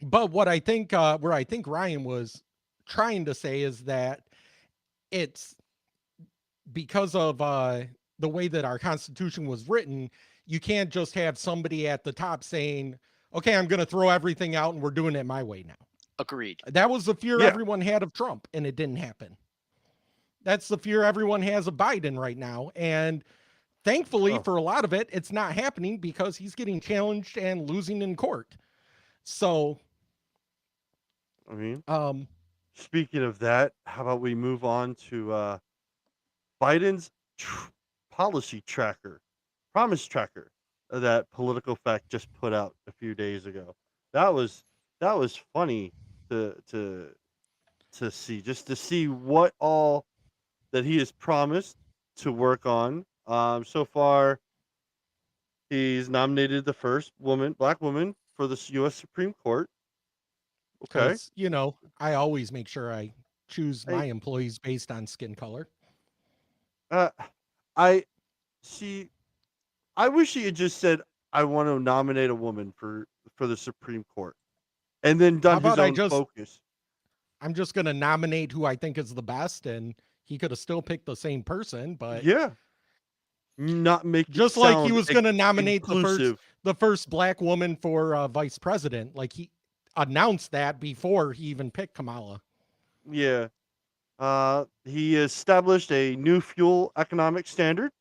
But what I think, where I think Ryan was trying to say is that it's because of the way that our Constitution was written, you can't just have somebody at the top saying, okay, I'm going to throw everything out and we're doing it my way now. Agreed. That was the fear Yeah. everyone had of Trump, and it didn't happen. That's the fear everyone has of Biden right now. And thankfully, Oh. for a lot of it, it's not happening because he's getting challenged and losing in court. So, I mean, um, speaking of that, how about we move on to Biden's policy tracker, promise tracker that Political Fact just put out a few days ago. That was funny to see, just to see what all that he has promised to work on. So far, he's nominated the first black woman for the U.S. Supreme Court. Okay. because, I always make sure I choose Hey. my employees based on skin color. I see. I wish he had just said, "I want to nominate a woman for the Supreme Court," and then done his about I own just- focus. I'm just going to nominate who I think is the best, and he could have still picked the same person, but Yeah, not make it just like he sound was going to nominate inclusive. the first black woman for vice president. Like he announced that before he even picked Kamala. Yeah. He established a new fuel economic standard.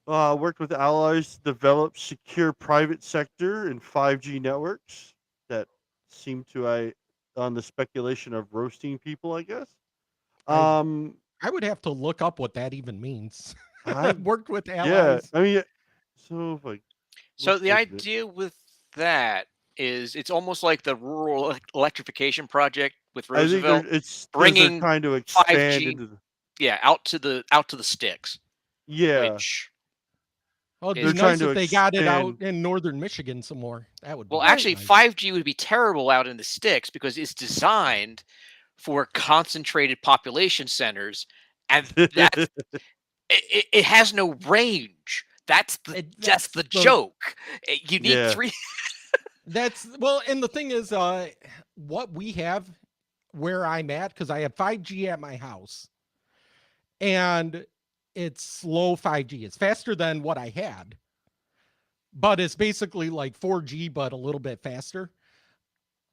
Worked with allies to develop secure private sector and 5G networks that seem to, on the speculation of roasting people, I guess. I would have to look up what that even means. I- Worked with yeah. allies. I mean, so like, So let's the look at it. idea with that is it's almost like the rural electrification project with I think Roosevelt. it's bringing they're trying to expand 5G into the, Yeah, out to the sticks. yeah. Which, Oh, it'd They're be trying nice to if they got it out expand- in northern Michigan some more. That would be well, really actually, nice. 5G would be terrible out in the sticks because it's designed for concentrated population centers, and that's it has no range. That's That's the the- joke. You need Yeah. 3. That's and the thing is, what we have where I'm at, because I have 5G at my house, and it's slow 5G. It's faster than what I had, but it's basically like 4G, but a little bit faster.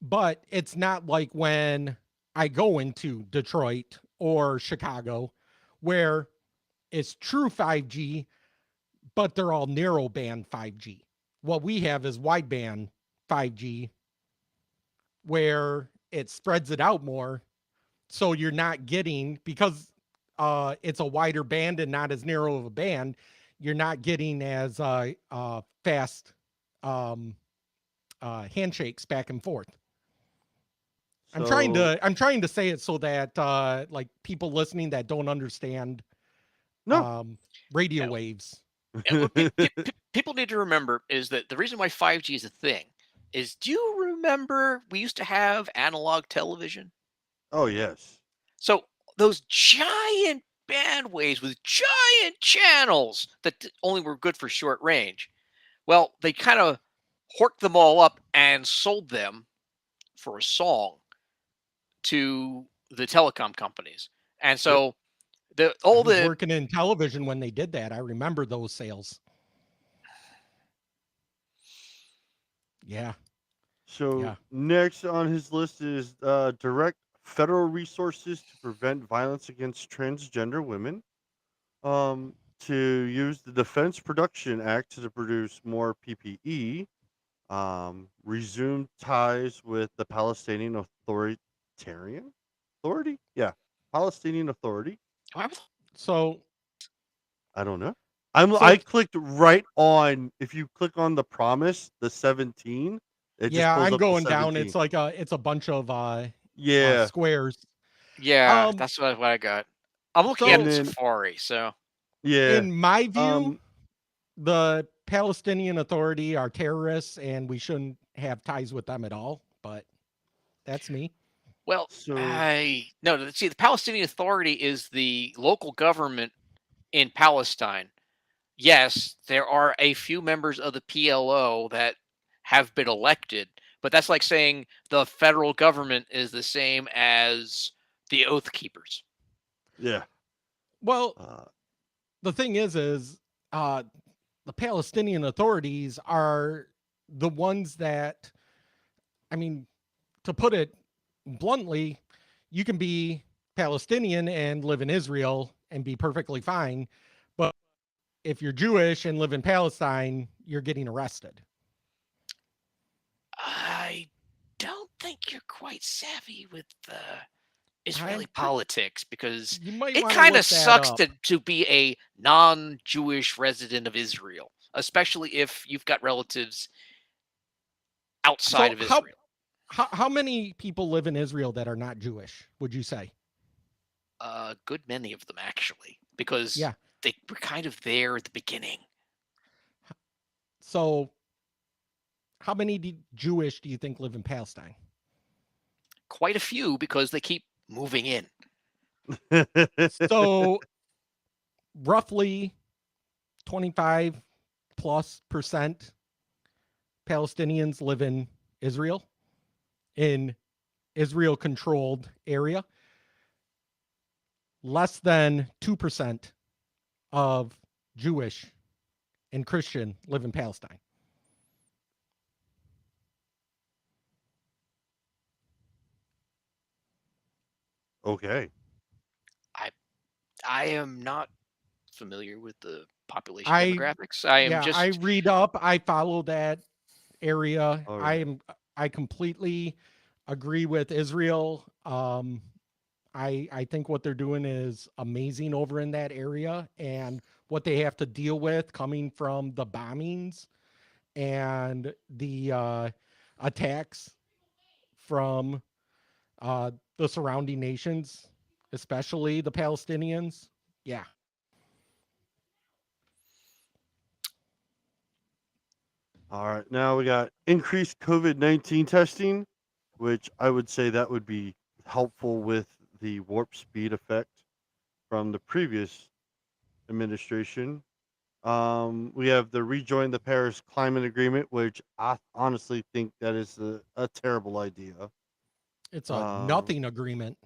But it's not like when I go into Detroit or Chicago, where it's true 5G, but they're all narrow band 5G. What we have is wideband 5G, where it spreads it out more, so you're not getting, because it's a wider band and not as narrow of a band, you're not getting as fast handshakes back and forth. I'm trying to say it so that like people listening that don't understand No. radio Yeah. waves. And what people need to remember is that the reason why 5G is a thing is, do you remember we used to have analog television? Oh yes. So those giant bandwaves with giant channels that only were good for short range. Well, they kind of horked them all up and sold them for a song to the telecom companies. And so I all was the working in television when they did that. I remember those sales. Yeah. So Yeah. next on his list is direct federal resources to prevent violence against transgender women. To use the Defense Production Act to produce more PPE. Resume ties with the Palestinian Authority? Yeah, Palestinian Authority. So I don't know. So- I clicked right on. If you click on the promise, the 17, it just yeah, pulls I'm up the going down. 17. It's like it's a bunch of Yeah, squares. Yeah, Um, that's what I got. I'm looking so- at And then- Safari, so yeah. In my view, Um, the Palestinian Authority are terrorists and we shouldn't have ties with them at all, but that's me. well, So no, see, the Palestinian Authority is the local government in Palestine. Yes, there are a few members of the PLO that have been elected, but that's like saying the federal government is the same as the Oath Keepers. yeah. Well, the thing is the Palestinian authorities are the ones that, I mean, to put it bluntly, you can be Palestinian and live in Israel and be perfectly fine, but if you're Jewish and live in Palestine, you're getting arrested. I don't think you're quite savvy with Israeli I'm- politics, because You might it wanna kind look of that sucks up. to be a non-Jewish resident of Israel, especially if you've got relatives outside of Israel. How many people live in Israel that are not Jewish, would you say? A good many of them, actually, because Yeah. they were kind of there at the beginning. So how many Jewish do you think live in Palestine? Quite a few, because they keep moving in. So roughly 25 plus percent Palestinians live in Israel controlled area. Less than 2% of Jewish and Christian live in Palestine. Okay. I am not familiar with the population I- demographics. I am just I read up, I follow that area. All right. I completely agree with Israel. I think what they're doing is amazing over in that area, and what they have to deal with coming from the bombings and the attacks from the surrounding nations, especially the Palestinians. Yeah. All right. Now we got increased COVID-19 testing, which I would say that would be helpful with the warp speed effect from the previous administration. We have the rejoin the Paris Climate Agreement, which I honestly think that is a terrible idea. It's a nothing agreement.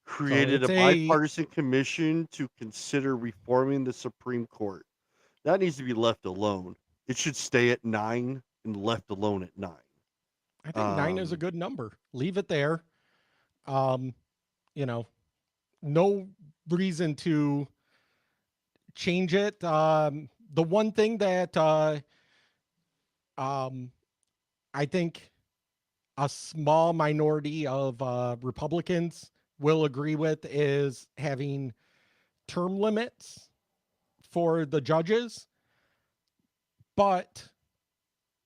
Created it's a a- bipartisan commission to consider reforming the Supreme Court. That needs to be left alone. It should stay at 9 and left alone at 9. I think 9 is a Um, good number. Leave it there. You know, no reason to change it. The one thing that I think a small minority of Republicans will agree with is having term limits for the judges. But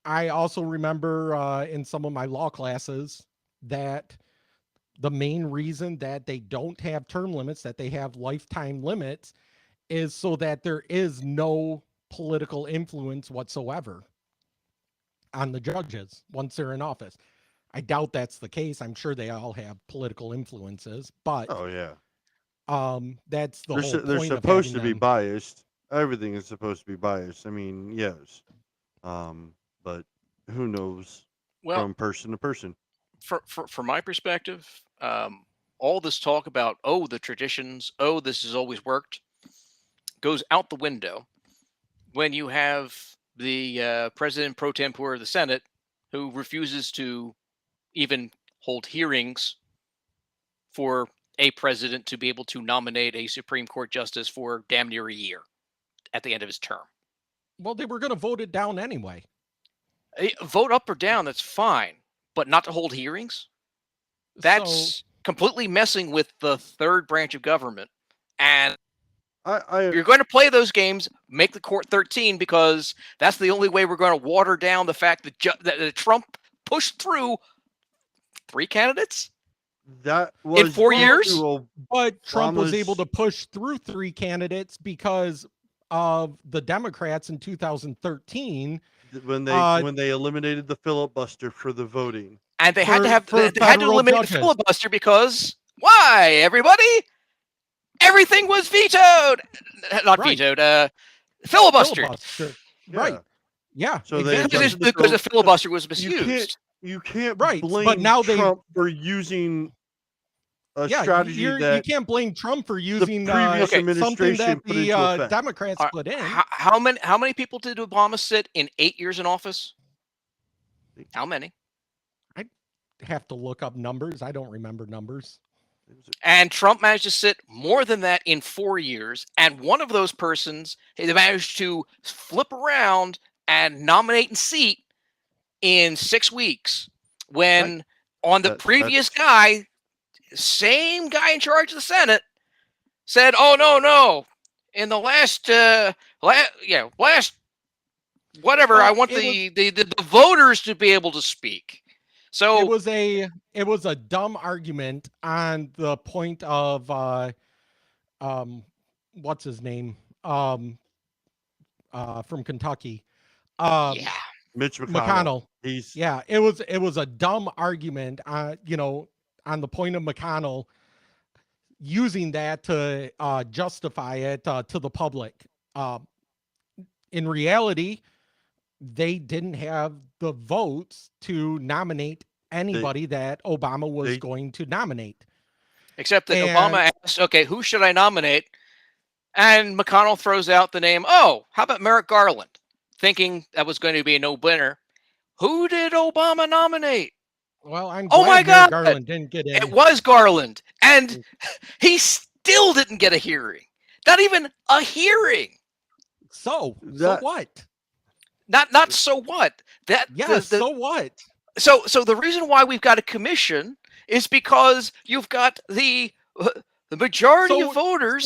I also remember in some of my law classes that the main reason that they don't have term limits, that they have lifetime limits, is so that there is no political influence whatsoever on the judges once they're in office. I doubt that's the case. I'm sure they all have political influences, but Oh yeah, that's the they're whole they're point of supposed having to be them. biased. Everything is supposed to be biased. I mean, yes, but who knows Well, from person to person. from my perspective, all this talk about the traditions, this has always worked, goes out the window when you have the president pro tempore of the Senate who refuses to even hold hearings for a president to be able to nominate a Supreme Court justice for damn near a year at the end of his term. Well, they were going to vote it down anyway. Vote up or down, that's fine, but not to hold hearings? That's completely messing with the third branch of government. And if you're going to play those games, make the court 13, because that's the only way we're going to water down the fact that Trump pushed through 3 candidates that was in 4 years. But Trump was able to push through 3 candidates because of the Democrats in 2013 when they eliminated the filibuster for the voting. And they had to eliminate the filibuster because why, everybody? Everything was vetoed. Not vetoed, filibustered. Filibuster. Right. Yeah. So exactly. because the filibuster was misused. You can't right. blame but now Trump for using a strategy you can't blame Trump for using the previous administration something that put into the effect. Democrats put in. How many people did Obama sit in 8 years in office? How many? I have to look up numbers. I don't remember numbers. And Trump managed to sit more than that in 4 years. And one of those persons, he managed to flip around and nominate and seat in 6 weeks. When on the previous guy, same guy in charge of the Senate, said, "Oh no! In the last whatever, I want the voters to be able to speak." So it was a dumb argument on the point of what's his name from Kentucky, Mitch McConnell. It was a dumb argument, on the point of McConnell using that to justify it to the public. In reality, they didn't have the votes to nominate anybody that Obama was going to nominate. Except that Obama asked, okay, who should I nominate? And McConnell throws out the name, how about Merrick Garland? Thinking that was going to be a no-brainer. Who did Obama nominate? Well, I'm glad Merrick Garland didn't get in. It was Garland. And he still didn't get a hearing. Not even a hearing. So what? Not so what? So what? So the reason why we've got a commission is because you've got the majority of voters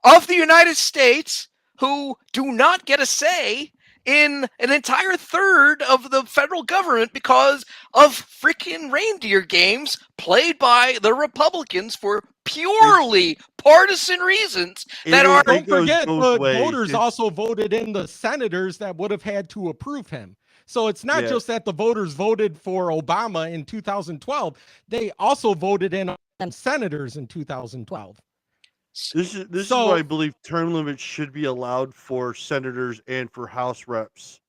of the United States who do not get a say in an entire third of the federal government because of freaking reindeer games played by the Republicans for purely partisan reasons don't forget the voters also voted in the senators that would have had to approve him. So it's not just that the voters voted for Obama in 2012. They also voted in senators in 2012. This is why I believe term limits should be allowed for senators and for House reps.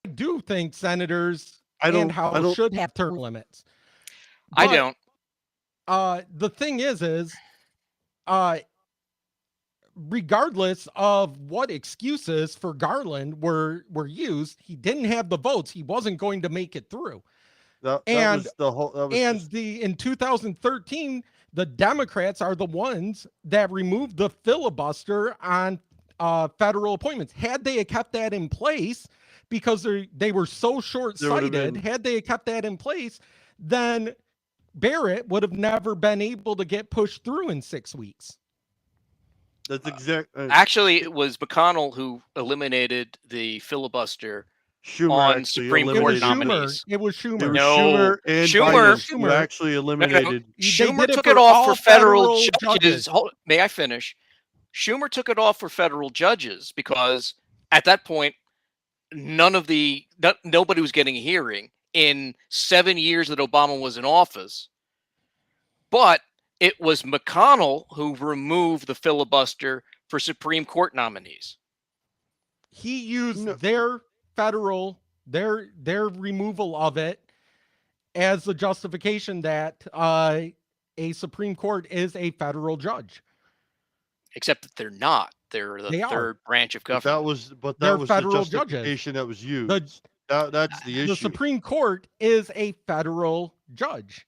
I do think senators and House should have term limits. I don't. The thing is regardless of what excuses for Garland were used, he didn't have the votes. He wasn't going to make it through. In 2013, the Democrats are the ones that removed the filibuster on federal appointments. Had they kept that in place, because they were so short-sighted, had they kept that in place, then Barrett would have never been able to get pushed through in 6 weeks. That's exact. Actually, it was McConnell who eliminated the filibuster Schumer on actually Supreme It Court was eliminated. nominees. Schumer. It was It Schumer. was No, Schumer and Schumer- Biden who Schumer. actually eliminated. Schumer did it took for it off all for federal federal judges. judges. May I finish? Schumer took it off for federal judges because at that point, nobody was getting a hearing in 7 years that Obama was in office. But it was McConnell who removed the filibuster for Supreme Court nominees. He used No. their removal of it as the justification that a Supreme Court is a federal judge. Except that they're not. They're the They are. third branch of But government. that They're was federal the judges. justification that was used. The- That's the issue. The Supreme Court is a federal judge.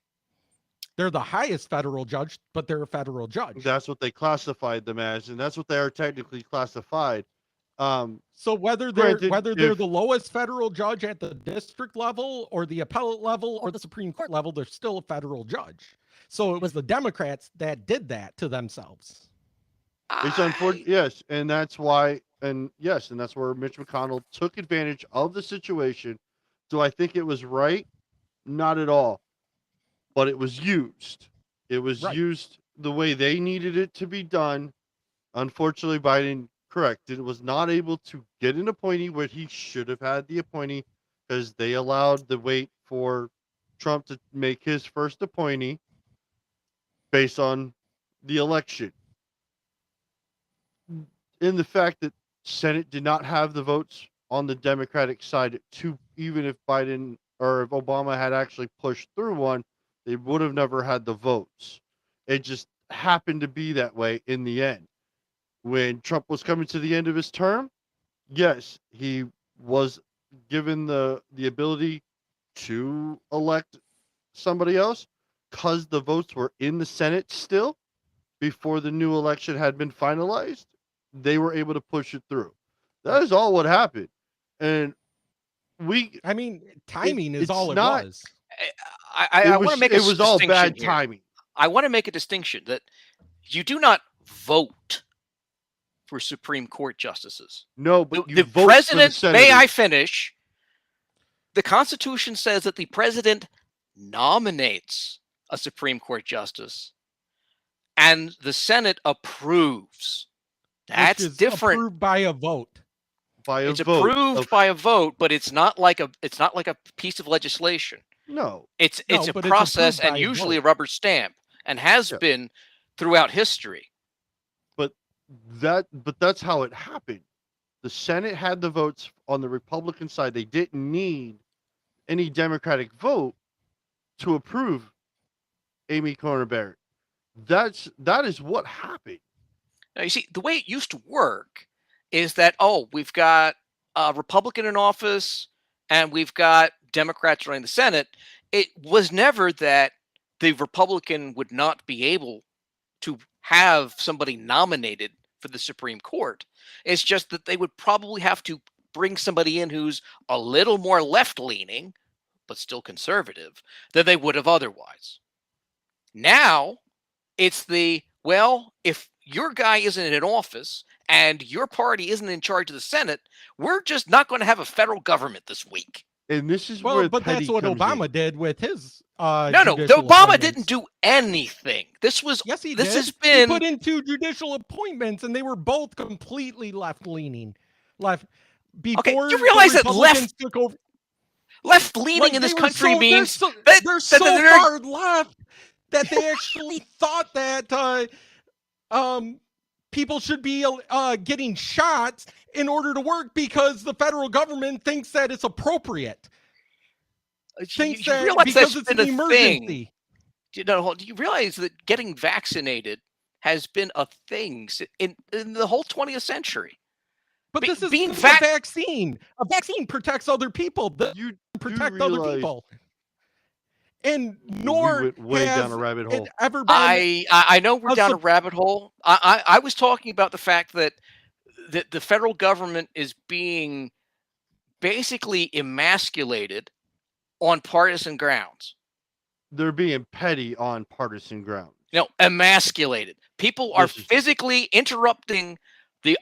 They're the highest federal judge, but they're a federal judge. That's what they classified them as, and that's what they are technically classified. So whether they're Granted, they're if- the lowest federal judge at the district level or the appellate level or the Supreme Court level, they're still a federal judge. So it was the Democrats that did that to themselves. It's unfortunate, yes, and that's why, and that's where Mitch McConnell took advantage of the situation. Do I think it was right? Not at all, but it was used. It was Right. used the way they needed it to be done. Unfortunately, Biden, correct, it was not able to get an appointee where he should have had the appointee because they allowed the wait for Trump to make his first appointee based on the election. In the fact that Senate did not have the votes on the Democratic side to, even if Biden or if Obama had actually pushed through one, they would have never had the votes. It just happened to be that way in the end. When Trump was coming to the end of his term, yes, he was given the ability to elect somebody else because the votes were in the Senate still before the new election had been finalized. They were able to push it through. That is all what happened. And I mean, timing is it's all it not- was. I want to make a it was all bad distinction here. timing. I want to make a distinction that you do not vote for Supreme Court justices. No, but The you vote president, for the may I senators. finish? The Constitution says that the president nominates a Supreme Court justice and the Senate approves. That's Which is different. Approved by a vote. by a It's vote approved of- by a vote, but it's not like a piece of legislation. no. It's No, a but it's process approved and by a usually a vote. rubber stamp and has Yeah. been throughout history. But that's how it happened. The Senate had the votes on the Republican side. They didn't need any Democratic vote to approve Amy Coney Barrett. That is what happened. Now, you see, the way it used to work is that, we've got a Republican in office and we've got Democrats running the Senate. It was never that the Republican would not be able to have somebody nominated for the Supreme Court. It's just that they would probably have to bring somebody in who's a little more left-leaning, but still conservative, than they would have otherwise. Now, it's if your guy isn't in office and your party isn't in charge of the Senate, we're just not going to have a federal government this week. And this is Well, where but petty that's what comes Obama in. did with his No, judicial Obama appointments. didn't do anything. This was Yes, he this did. has He been put in 2 judicial appointments, and they were both completely left-leaning. Before you realize the that left- Republicans took over, left-leaning like, in this they were country so- means they're that- they're that so they're- far left that they actually thought that people should be getting shots in order to work because the federal government thinks that it's appropriate. Thinks you that realize because that's it's been an a thing. emergency. Do you realize that getting vaccinated has been a thing in the whole 20th century? But this is being a vaccine. A vaccine protects other people. That You protect other realize- people. And we nor went way has down a rabbit hole. it ever been. I know we're a down a sup- rabbit hole. I was talking about the fact that the federal government is being basically emasculated on partisan grounds. they're being petty on partisan grounds. No, emasculated. People are This is- physically interrupting the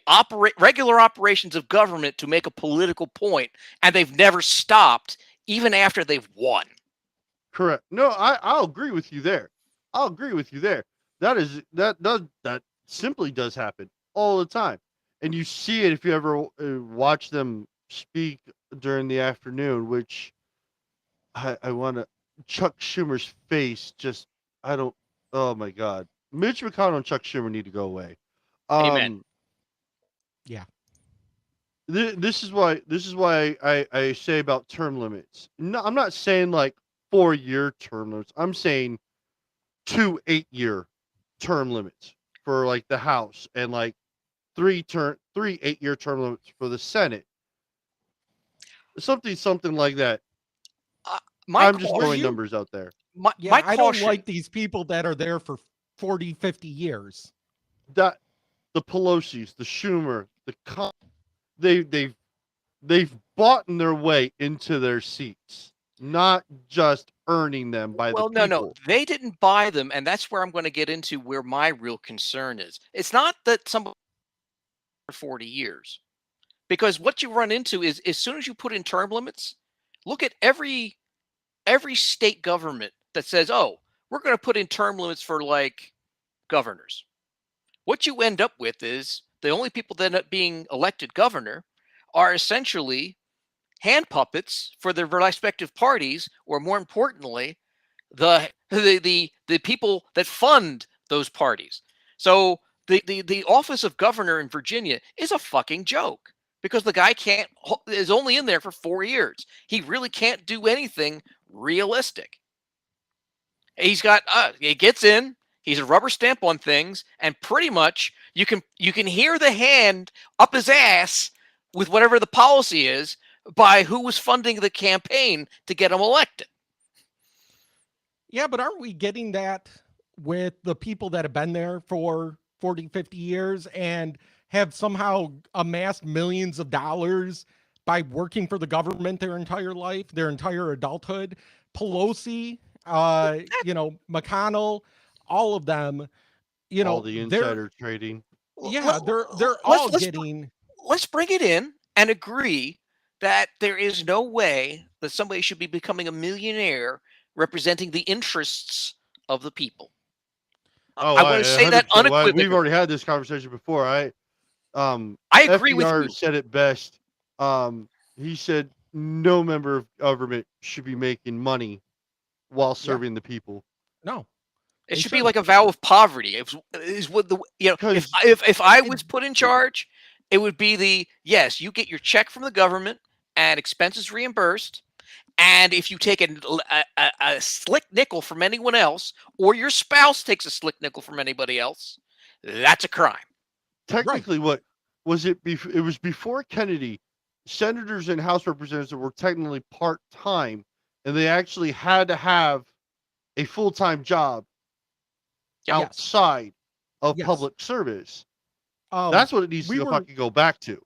regular operations of government to make a political point, and they've never stopped, even after they've won. Correct. No, I'll agree with you there. I'll agree with you there. That simply does happen all the time, and you see it if you ever watch them speak during the afternoon. Which I want to Chuck Schumer's face. Just I don't. Oh my God, Mitch McConnell and Chuck Schumer need to go away. Amen. Yeah. This is why I say about term limits. No, I'm not saying like 4-year term limits. I'm saying 2 8-year term limits for like the House and like 3 8-year term limits for the Senate. Something like that. I'm just throwing numbers out there. My I don't caution, like these people that are there for 40, 50 years. That the Pelosi's, the Schumer, they've bought their way into their seats, not just earning them by the people. no, they didn't buy them, and that's where I'm going to get into where my real concern is. It's not that somebody for 40 years, because what you run into is as soon as you put in term limits, look at every state government that says, "Oh, we're going to put in term limits for like governors." What you end up with is the only people that end up being elected governor are essentially hand puppets for their respective parties, or more importantly, the people that fund those parties. So the office of governor in Virginia is a fucking joke because the guy is only in there for 4 years. He really can't do anything realistic. He's got he gets in. He's a rubber stamp on things, and pretty much you can hear the hand up his ass with whatever the policy is by who was funding the campaign to get him elected. Yeah, but aren't we getting that with the people that have been there for 40, 50 years and have somehow amassed millions of dollars by working for the government their entire life, their entire adulthood? Pelosi, McConnell, all of them, all the insider trading. Yeah, they're all getting. Let's bring it in and agree that there is no way that somebody should be becoming a millionaire representing the interests of the people. Oh, I want to say that unequivocally. We've already had this conversation before. I agree with you. Said it best. He said no member of government should be making money while serving the people. No. It should be like a vow of poverty. Is what if I was put in charge, it would be yes, you get your check from the government and expenses reimbursed. And if you take a slick nickel from anyone else, or your spouse takes a slick nickel from anybody else, that's a crime. Technically, what was it? It was before Kennedy. Senators and House representatives were technically part-time, and they actually had to have a full-time job outside of public service. That's what it needs to fucking go back to.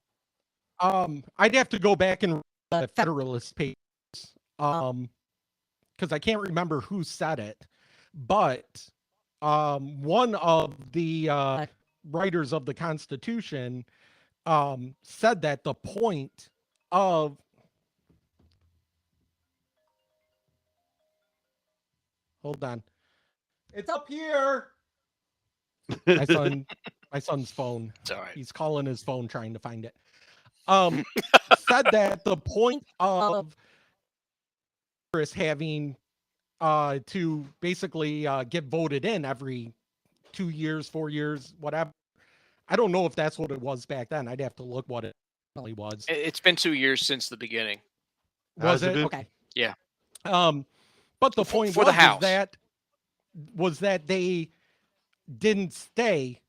I'd have to go back and read the Federalist papers, because I can't remember who said it, but one of the writers of the Constitution said that the point of hold on, it's up here. My son's phone. Sorry. He's calling his phone trying to find it. Said that the point of Congress having to basically get voted in every 2 years, 4 years, whatever. I don't know if that's what it was back then. I'd have to look what it really was. It's been 2 years since the beginning. Was it? Okay. Yeah. But the point for the House was that they didn't stay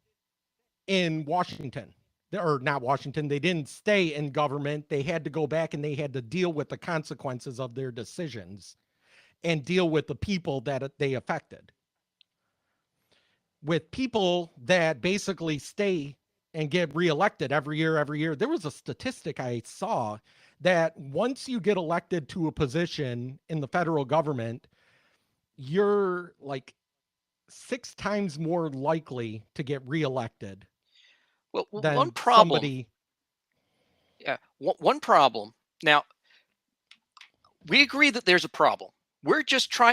in Washington, or not Washington. They didn't stay in government. They had to go back and they had to deal with the consequences of their decisions and deal with the people that they affected. With people that basically stay and get reelected every year. There was a statistic I saw that once you get elected to a position in the federal government, you're like 6 times more likely to get reelected Well, one than problem. somebody. Yeah, one problem. Now, we agree that there's a problem. We're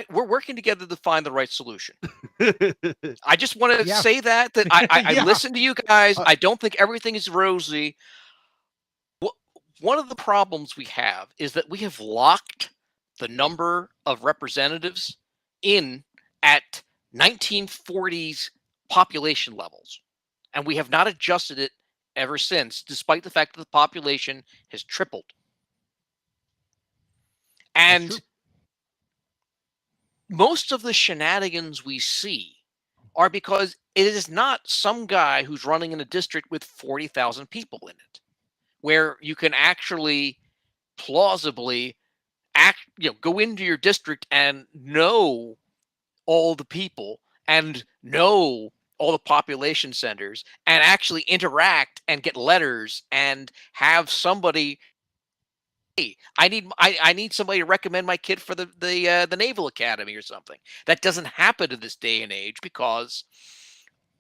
working together to find the right solution. I just want to Yeah. say that I Yeah. listen to you guys. I don't think everything is rosy. One of the problems we have is that we have locked the number of representatives in at 1940s population levels, and we have not adjusted it ever since, despite the fact that the population has tripled. That's true. And most of the shenanigans we see are because it is not some guy who's running in a district with 40,000 people in it, where you can actually plausibly go into your district and know all the people and know all the population centers and actually interact and get letters and have somebody. Hey, I need somebody to recommend my kid for the Naval Academy or something. That doesn't happen in this day and age because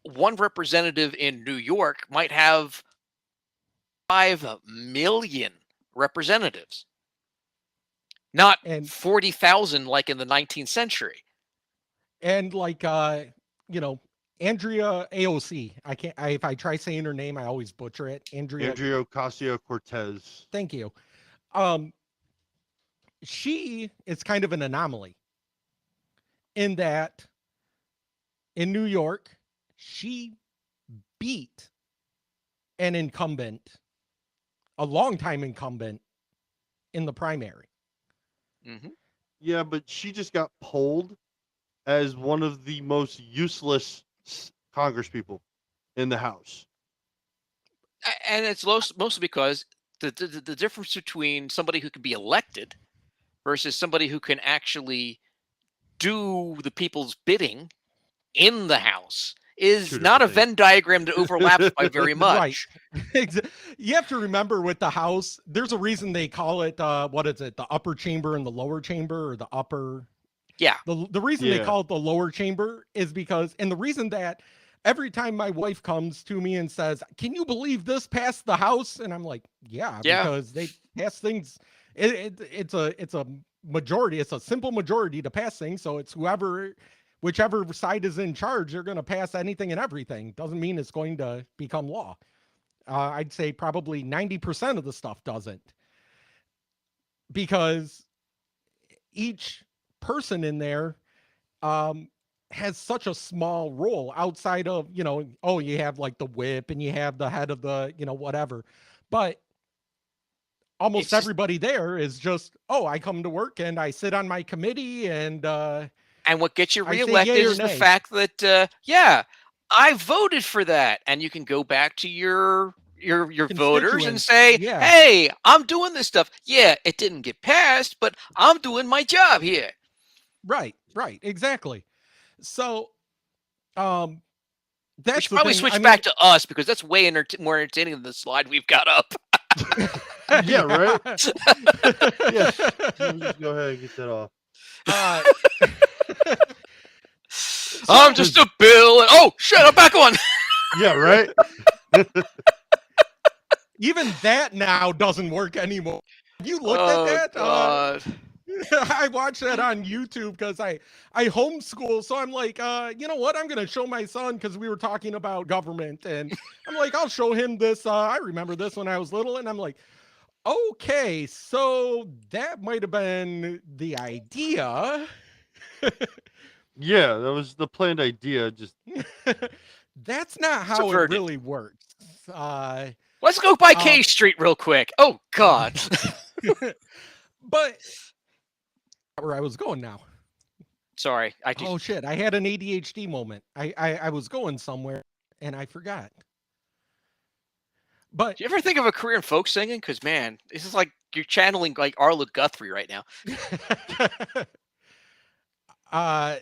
one representative in New York might have 5 million representatives, not And 40,000 like in the 19th century. and like Andrea AOC. If I try saying her name, I always butcher it. Andrea. Ocasio-Cortez. Thank you. She is kind of an anomaly in that in New York, she beat an incumbent, a longtime incumbent in the primary. Mm-hmm. Yeah, but she just got polled as one of the most useless congresspeople in the House. And it's mostly because the difference between somebody who can be elected versus somebody who can actually do the people's bidding in the House is not a Venn diagram that overlaps by very much. Right. You have to remember with the House, there's a reason they call it, what is it, the upper chamber and the lower chamber, or the upper. Yeah. The reason they call it the lower chamber is because, and the reason that every time my wife comes to me and says, "Can you believe this passed the House?" And I'm like, yeah. Because they pass things. It's a majority. It's a simple majority to pass things. So it's whichever side is in charge, they're going to pass anything and everything. Doesn't mean it's going to become law. I'd say probably 90% of the stuff doesn't, because each person in there has such a small role outside of, you have like the whip and you have the head of the, whatever. But almost everybody there is just, I come to work and I sit on my committee and what gets you reelected is the fact that, I voted for that. And you can go back to your voters and say, hey, I'm doing this stuff. Yeah, it didn't get passed, but I'm doing my job here. Right, exactly. So, we should probably switch back to us, because that's way more entertaining than the slide we've got up. Yeah, right? Yeah. Just go ahead and get that off. I'm just a bill. And shit, I'm back on. Yeah, right? Even that now doesn't work anymore. You looked at that? God. I watch that on YouTube because I homeschool. So I'm like, you know what? I'm going to show my son, because we were talking about government. And I'm like, I'll show him this. I remember this when I was little. And I'm like, okay, so that might have been the idea. Yeah, that was the planned idea. Just that's not how it really works. Let's go by K Street real quick. Oh, God. But where I was going now. Sorry. Oh, shit. I had an ADHD moment. I was going somewhere and I forgot. But do you ever think of a career in folk singing? Because, man, this is like you're channeling like Arlo Guthrie right now. What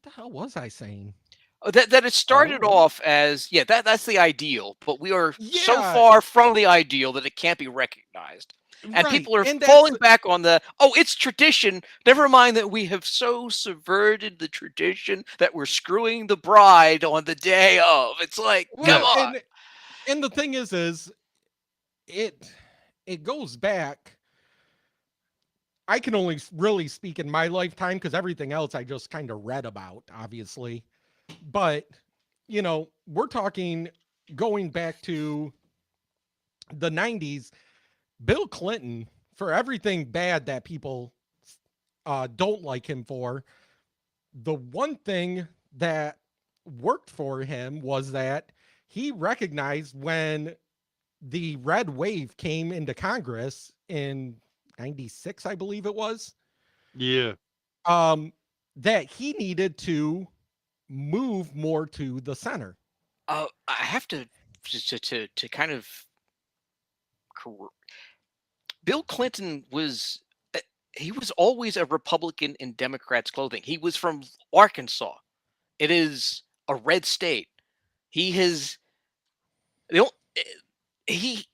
the hell was I saying? That it started off as, that's the ideal, but we are so far from the ideal that it can't be recognized. And Right. people are And falling back on it's tradition. Never mind that we have so subverted the tradition that we're screwing the bride on the day of. It's like, come well, Yeah. on. and the thing is it goes back. I can only really speak in my lifetime because everything else I just kind of read about, obviously. But, we're talking going back to the 90s. Bill Clinton, for everything bad that people don't like him for, the one thing that worked for him was that he recognized when the red wave came into Congress in 96, I believe it was, Yeah. that he needed to move more to the center. I have to kind of Bill Clinton he was always a Republican in Democrats' clothing. He was from Arkansas. It is a red state. He has he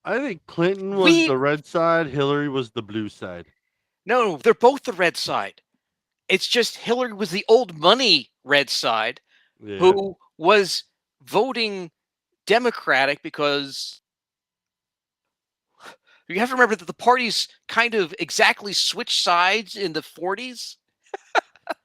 I think Clinton was we the red side, Hillary was the blue side. no, they're both the red side. It's just Hillary was the old money red side Yeah. who was voting Democratic because you have to remember that the parties kind of exactly switched sides in the 40s.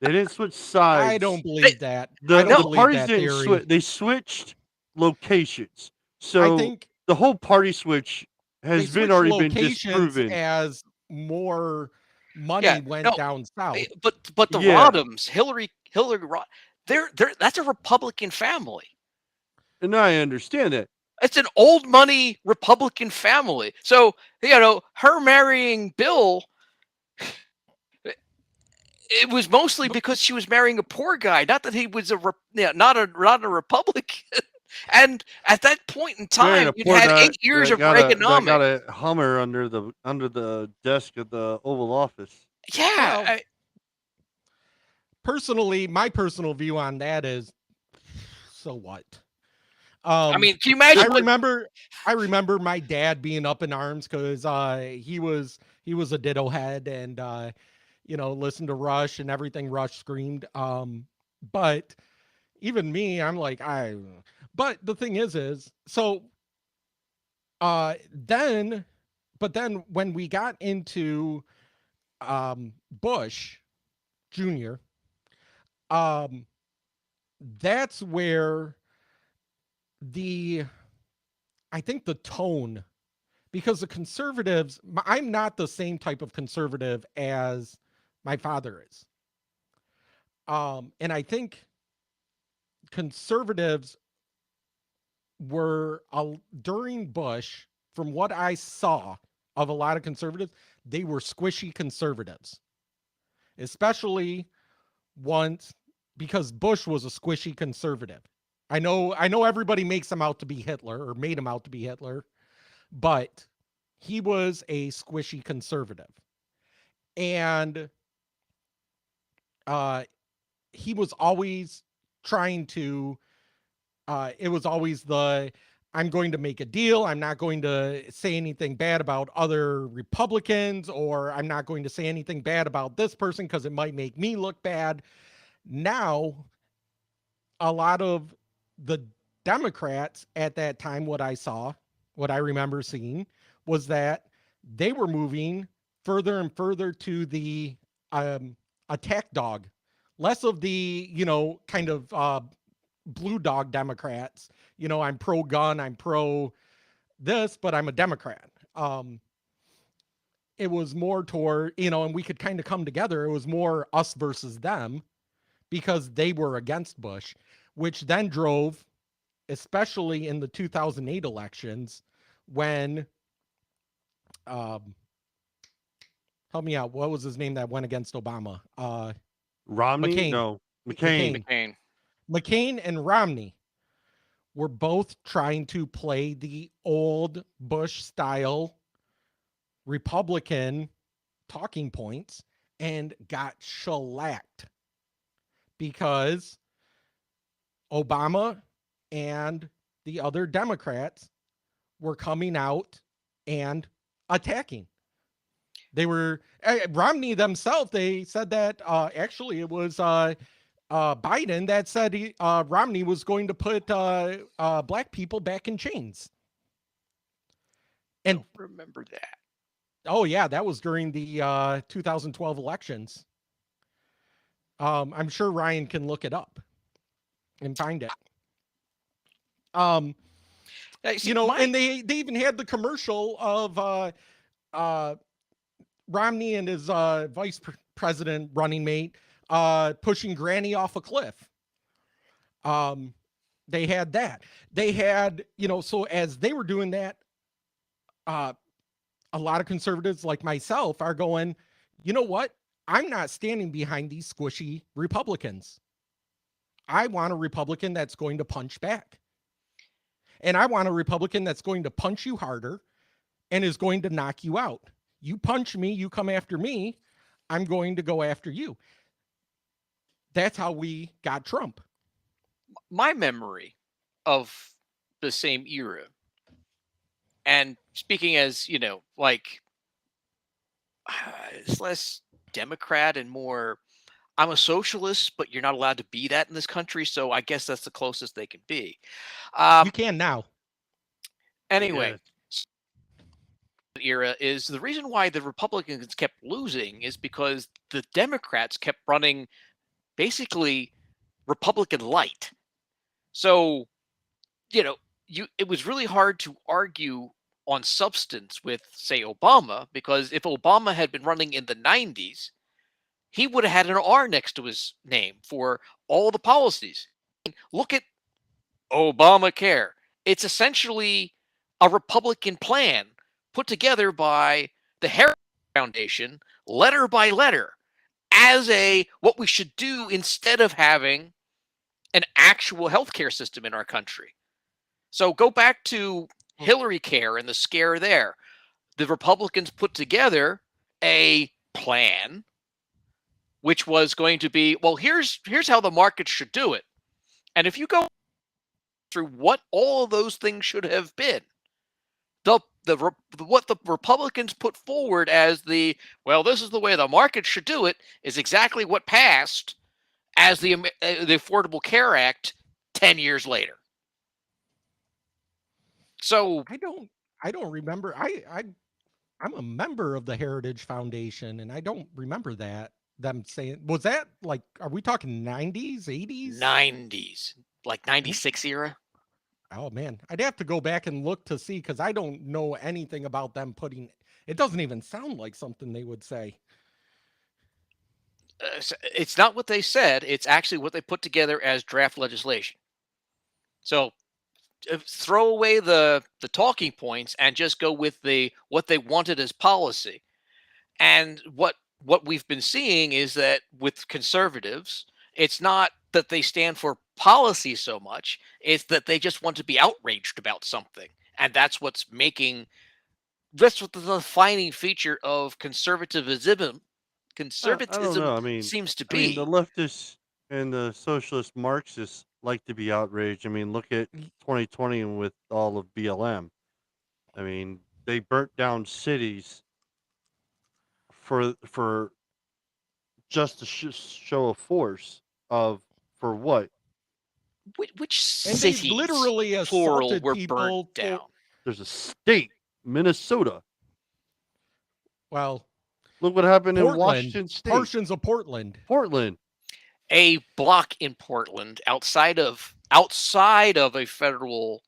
They didn't switch sides. I don't believe that. The, I don't the believe parties that didn't theory. switch. They switched locations. I So think the whole party switch they has been switched already been locations disproven. as more money Yeah, went no, down south. but the Yeah. Rodhams, Hillary they're that's a Republican family. And I understand that. It's an old money Republican family. So, her marrying Bill, it was mostly because she was marrying a poor guy, not that he was not a Republican. And at that point in Marrying time, a you'd poor had guy 8 years that of got that got Reaganomics. a Hummer under the desk of the Oval Office. Yeah, Well, personally, my personal view on that is, so what? I mean, can you imagine I remember my dad being up in arms because he was a ditto head and listened to Rush and everything Rush screamed. But even me, I'm like, but the thing is so then when we got into Bush Jr., that's where I think the tone, because the conservatives, I'm not the same type of conservative as my father is. And I think conservatives were during Bush, from what I saw of a lot of conservatives, they were squishy conservatives, especially once, because Bush was a squishy conservative. I know everybody makes him out to be Hitler, or made him out to be Hitler, but he was a squishy conservative. And he was always trying to it was always I'm going to make a deal. I'm not going to say anything bad about other Republicans, or I'm not going to say anything bad about this person because it might make me look bad. Now, a lot of the Democrats at that time, what I remember seeing, was that they were moving further and further to the attack dog, less of the, kind of blue dog Democrats. I'm pro gun, I'm pro this, but I'm a Democrat. It was more toward, and we could kind of come together. It was more us versus them because they were against Bush, which then drove, especially in the 2008 elections, when, help me out, what was his name that went against Obama? Romney? McCain. No. McCain. McCain and Romney were both trying to play the old Bush style Republican talking points and got shellacked because Obama and the other Democrats were coming out and attacking. They were Romney themselves. They said that actually it was Biden that said Romney was going to put black people back in chains. I And don't remember that. oh yeah, that was during the 2012 elections. I'm sure Ryan can look it up and find it. See, You know, and they even had the commercial of Romney and his vice president running mate pushing Granny off a cliff. They had that. They had, you know, so as they were doing that, a lot of conservatives like myself are going, you know what? I'm not standing behind these squishy Republicans. I want a Republican that's going to punch back. And I want a Republican that's going to punch you harder and is going to knock you out. You punch me, you come after me, I'm going to go after you. That's how we got Trump. my memory of the same era, and speaking as, you know, like it's less Democrat and more, I'm a socialist, but you're not allowed to be that in this country. So I guess that's the closest they can be. You can now. Anyway, era is the reason why the Republicans kept losing is because the Democrats kept running basically Republican light. So, you know, it was really hard to argue on substance with, say, Obama, because if Obama had been running in the 90s, he would have had an R next to his name for all the policies. Look at Obamacare. It's essentially a Republican plan put together by the Heritage Foundation, letter by letter, as what we should do instead of having an actual healthcare system in our country. So go back to Hillary Care and the scare there. The Republicans put together a plan which was going to be, well, here's how the market should do it. And if you go through what all of those things should have been, what the Republicans put forward as this is the way the market should do it is exactly what passed as the Affordable Care Act 10 years later. So I don't remember. I'm a member of the Heritage Foundation, and I don't remember them saying, was that like, are we talking 90s, 80s? 90s, like 96 era. Oh man, I'd have to go back and look to see, because I don't know anything about them putting. It doesn't even sound like something they would say. It's not what they said. It's actually what they put together as draft legislation. So throw away the talking points and just go with what they wanted as policy. And what we've been seeing is that with conservatives, it's not that they stand for policy so much, it's that they just want to be outraged about something. And that's what the defining feature of conservatism I don't know. seems to I mean, be. the leftists and the socialist Marxists like to be outraged. I mean, look at 2020 and with all of BLM. I mean, they burnt down cities for just a show of force for what? Which And they cities, literally plural, assaulted were people burnt down? There's a state, Minnesota. Well, Look what happened in Portland, Washington State. portions of Portland. Portland. A block in Portland outside of a federal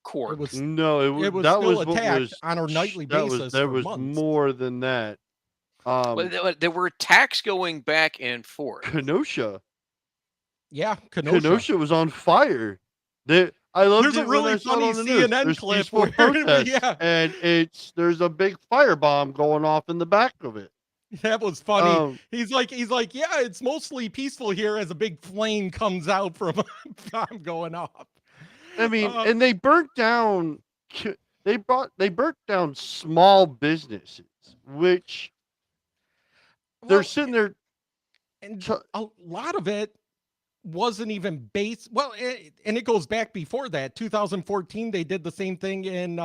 court. It was No, it was that still was what attacked was on a nightly that basis was there for was months. more than that. Well, there were attacks going back and forth. Kenosha. Yeah, Kenosha. Kenosha was on fire. I loved There's a it when really I saw it funny on the news. CNN There's clip peaceful where protests, yeah, and there's a big firebomb going off in the back of it. that was funny. Um, He's like, yeah, it's mostly peaceful here as a big flame comes out from a bomb going off. I mean, and they burnt down. They burnt down small businesses, which they're Well, sitting there. and a lot of it wasn't even based. Well, and it goes back before that. 2014, they did the same thing in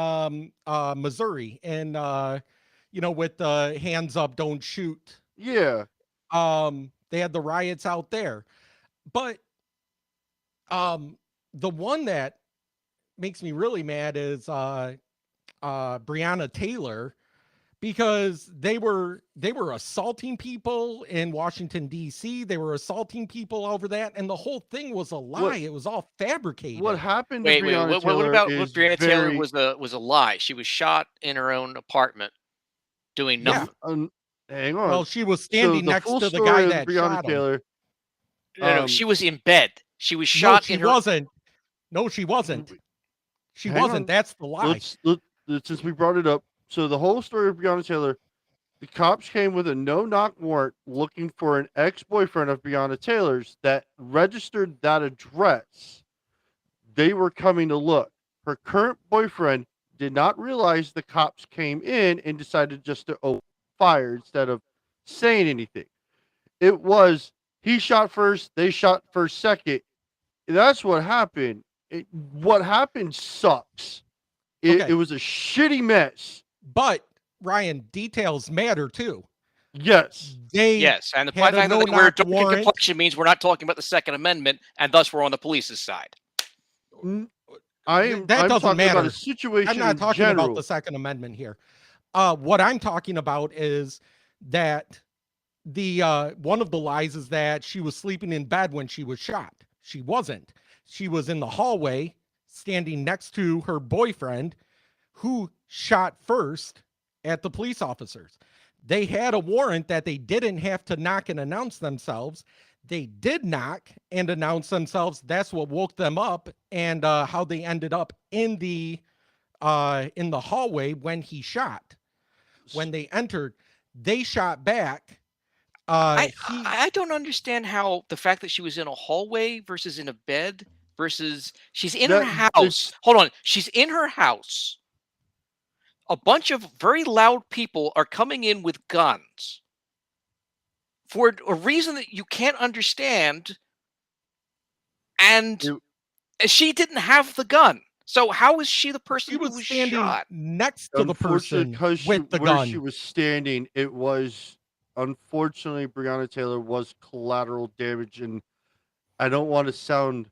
Missouri, and with the hands up, don't shoot. Yeah. They had the riots out there, but the one that makes me really mad is Breonna Taylor, because they were assaulting people in Washington D.C. They were assaulting people over that, and the whole thing was a lie. It was all fabricated. What happened to Wait, Breonna what Taylor about what is Breonna Taylor very- was a lie? She was shot in her own apartment doing Yeah. nothing. hang on. Well, she was So standing the next full to the story guy of that Breonna shot him. Taylor. No, she was in bed. She was No, shot she in her. wasn't. No, she wasn't. She Hang wasn't. on. That's the lie. Since we brought it up, so the whole story of Breonna Taylor, the cops came with a no-knock warrant looking for an ex-boyfriend of Breonna Taylor's that registered that address. They were coming to look. Her current boyfriend did not realize the cops came in and decided just to open fire instead of saying anything. It was he shot first, they shot first, second. That's what happened. What happened sucks. Okay. It was a shitty mess. But Ryan, details matter too. Yes. They Yes, and the had fact a that they wear a no-knock dark warrant. complexion means we're not talking about the Second Amendment, and thus we're on the police's side. I'm That doesn't talking matter. about a situation I'm not in talking general. about the Second Amendment here. What I'm talking about is that the one of the lies is that she was sleeping in bed when she was shot. She wasn't. She was in the hallway standing next to her boyfriend, who shot first at the police officers. They had a warrant that they didn't have to knock and announce themselves. They did knock and announce themselves. That's what woke them up, and how they ended up in the hallway when he shot. When they entered, they shot back. I don't understand how the fact that she was in a hallway versus in a bed versus she's in her That- house. it's- Hold on, she's in her house. A bunch of very loud people are coming in with guns for a reason that you can't understand, and she didn't have the gun. So how is she the person She who was was standing shot? next to the Unfortunately, person because with the where gun. she was standing, it was unfortunately Breonna Taylor was collateral damage, and I don't want to sound.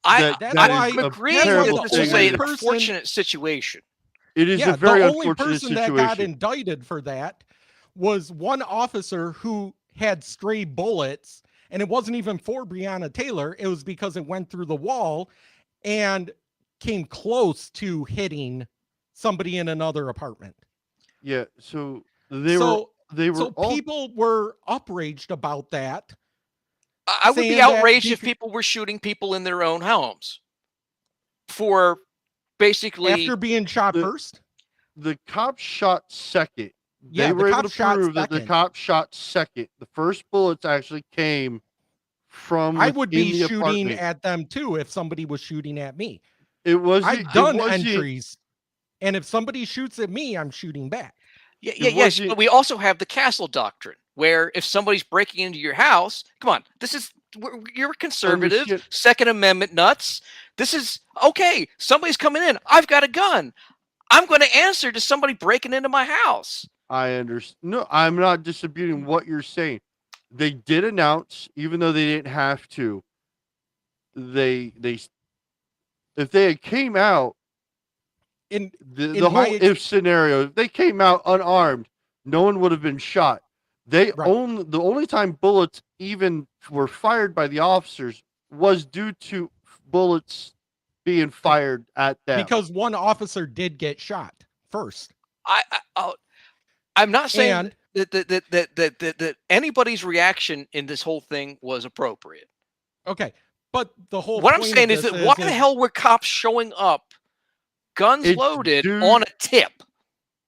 I'm That's why- agreeing that's why that the this was only an person- unfortunate situation. It is Yeah, a very the only unfortunate person that got situation. indicted for that was one officer who had stray bullets, and it wasn't even for Breonna Taylor. It was because it went through the wall and came close to hitting somebody in another apartment. Yeah, so they so were all people were outraged about that. I would saying be that outraged if becau- people were shooting people in their own homes for basically. After being shot the- first. the cops shot second. Yeah, They the were able to cops shot prove that the second. cops shot second. The first bullets actually came from I would within be the shooting apartment. at them too if somebody was shooting at me. It was I've done entries, and if somebody shoots at me, I'm shooting back. Yes, wasn't- but we also have the castle doctrine, where if somebody's breaking into your house, come on, you're conservative, Understand- Second Amendment nuts. This is okay. Somebody's coming in. I've got a gun. I'm going to answer to somebody breaking into my house. I understand. No, I'm not disputing what you're saying. They did announce, even though they didn't have to. They if they had came out In the in whole my ex- if scenario, if they came out unarmed, no one would have been shot. The only time bullets even were fired by the officers was due to bullets being fired at them. because one officer did get shot first. I'm not saying And- that anybody's reaction in this whole thing was appropriate. Okay, but the whole What I'm point of saying is this that why the hell were cops showing up, guns It's loaded, due- on a tip?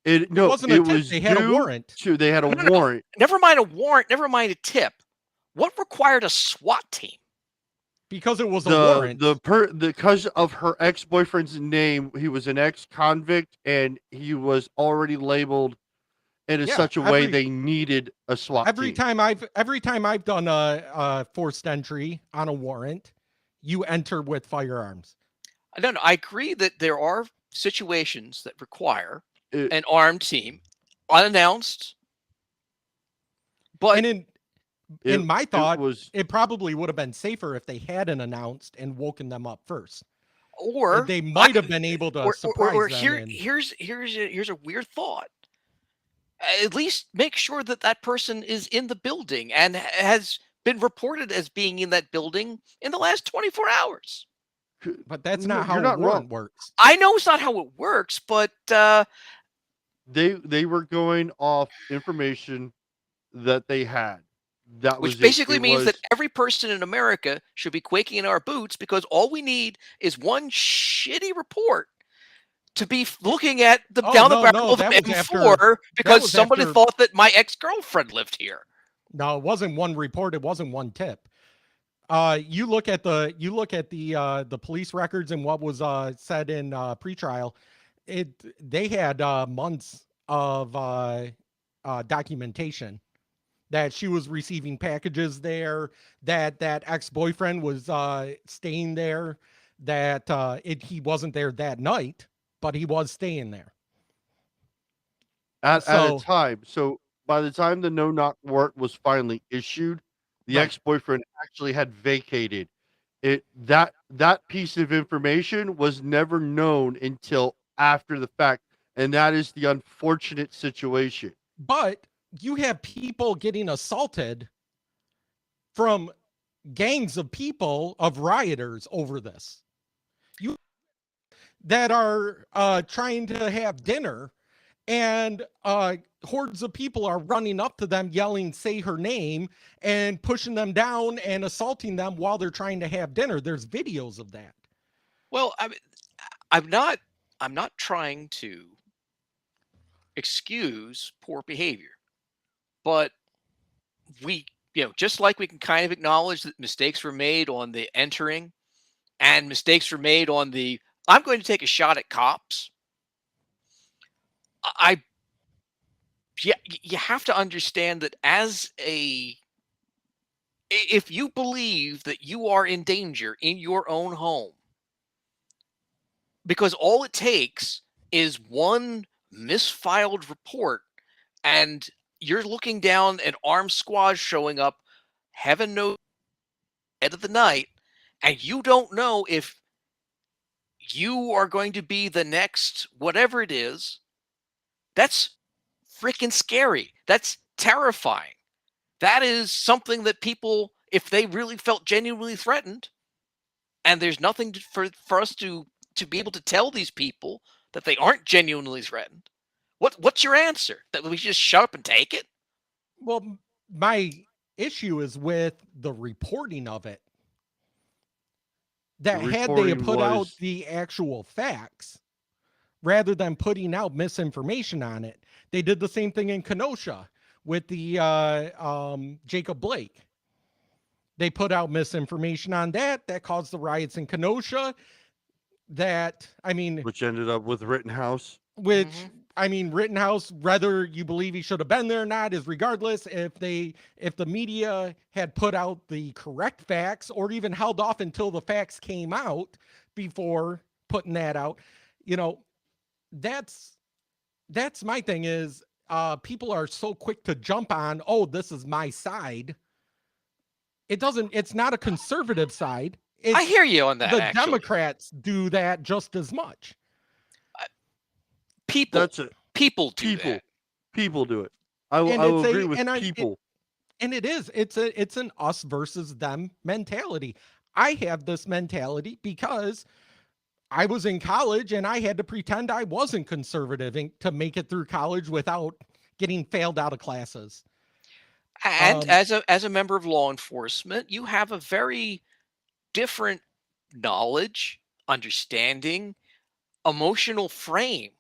it wasn't a tip, was they had a due warrant. to they had a No. warrant. Never mind a warrant. Never mind a tip. What required a SWAT team? Because it was a warrant. Because of her ex-boyfriend's name, he was an ex-convict and he was already labeled and in Yeah, such a way they needed a SWAT every team. time I've done a forced entry on a warrant, you enter with firearms. No, I agree that there are situations that require It- an armed team, unannounced, but And in it- my it thought, was it probably would have been safer if they hadn't announced and woken them up first. or They might have been able to surprise them. here And here's a weird thought. At least make sure that that person is in the building and has been reported as being in that building in the last 24 hours. but that's No, not how you're a not warrant wrong. works. I know it's not how it works, but they were going off information that they had. That which was basically it means was, that every person in America should be quaking in our boots because all we need is one shitty report to be looking at the Oh, down the no, barrel no, of that an was M4 because was somebody after- thought that my ex-girlfriend lived here. No, it wasn't one report. It wasn't one tip. You look at the police records and what was said in pretrial. They had months of documentation that she was receiving packages there, that ex-boyfriend was staying there, that he wasn't there that night, but he was staying there. at So- a time. So by the time the no-knock warrant was finally issued, the Right. ex-boyfriend actually had vacated. That piece of information was never known until after the fact, and that is the unfortunate situation. But you have people getting assaulted from gangs of people, of rioters over this. You that are trying to have dinner, and hordes of people are running up to them yelling, "Say her name," and pushing them down and assaulting them while they're trying to have dinner. There's videos of that. Well, I'm not trying to excuse poor behavior, but just like we can kind of acknowledge that mistakes were made on the entering and mistakes were made on the I'm going to take a shot at cops. You have to understand that if you believe that you are in danger in your own home, because all it takes is one misfiled report and you're looking down an armed squad showing up, heaven knows, head of the night, and you don't know if you are going to be the next whatever it is. That's freaking scary. That's terrifying. That is something that people, if they really felt genuinely threatened, and there's nothing for us to be able to tell these people that they aren't genuinely threatened. What's your answer? That we just shut up and take it? Well, my issue is with the reporting of it. That The had they reporting put out was- the actual facts rather than putting out misinformation on it. They did the same thing in Kenosha with the Jacob Blake. They put out misinformation on that caused the riots in Kenosha. Which ended up with Rittenhouse. Rittenhouse, whether you believe he should have been there or not is regardless. If the media had put out the correct facts or even held off until the facts came out before putting that out, that's my thing is people are so quick to jump on, oh, this is my side. It's not a conservative side. I hear you on that. The actually. Democrats do that just as much. People That's it. do People. that. People do it. I And will it's agree with people. And it's an us versus them mentality. I have this mentality because I was in college and I had to pretend I wasn't conservative to make it through college without getting failed out of classes. And as a member of law enforcement, you have a very different knowledge, understanding, emotional frame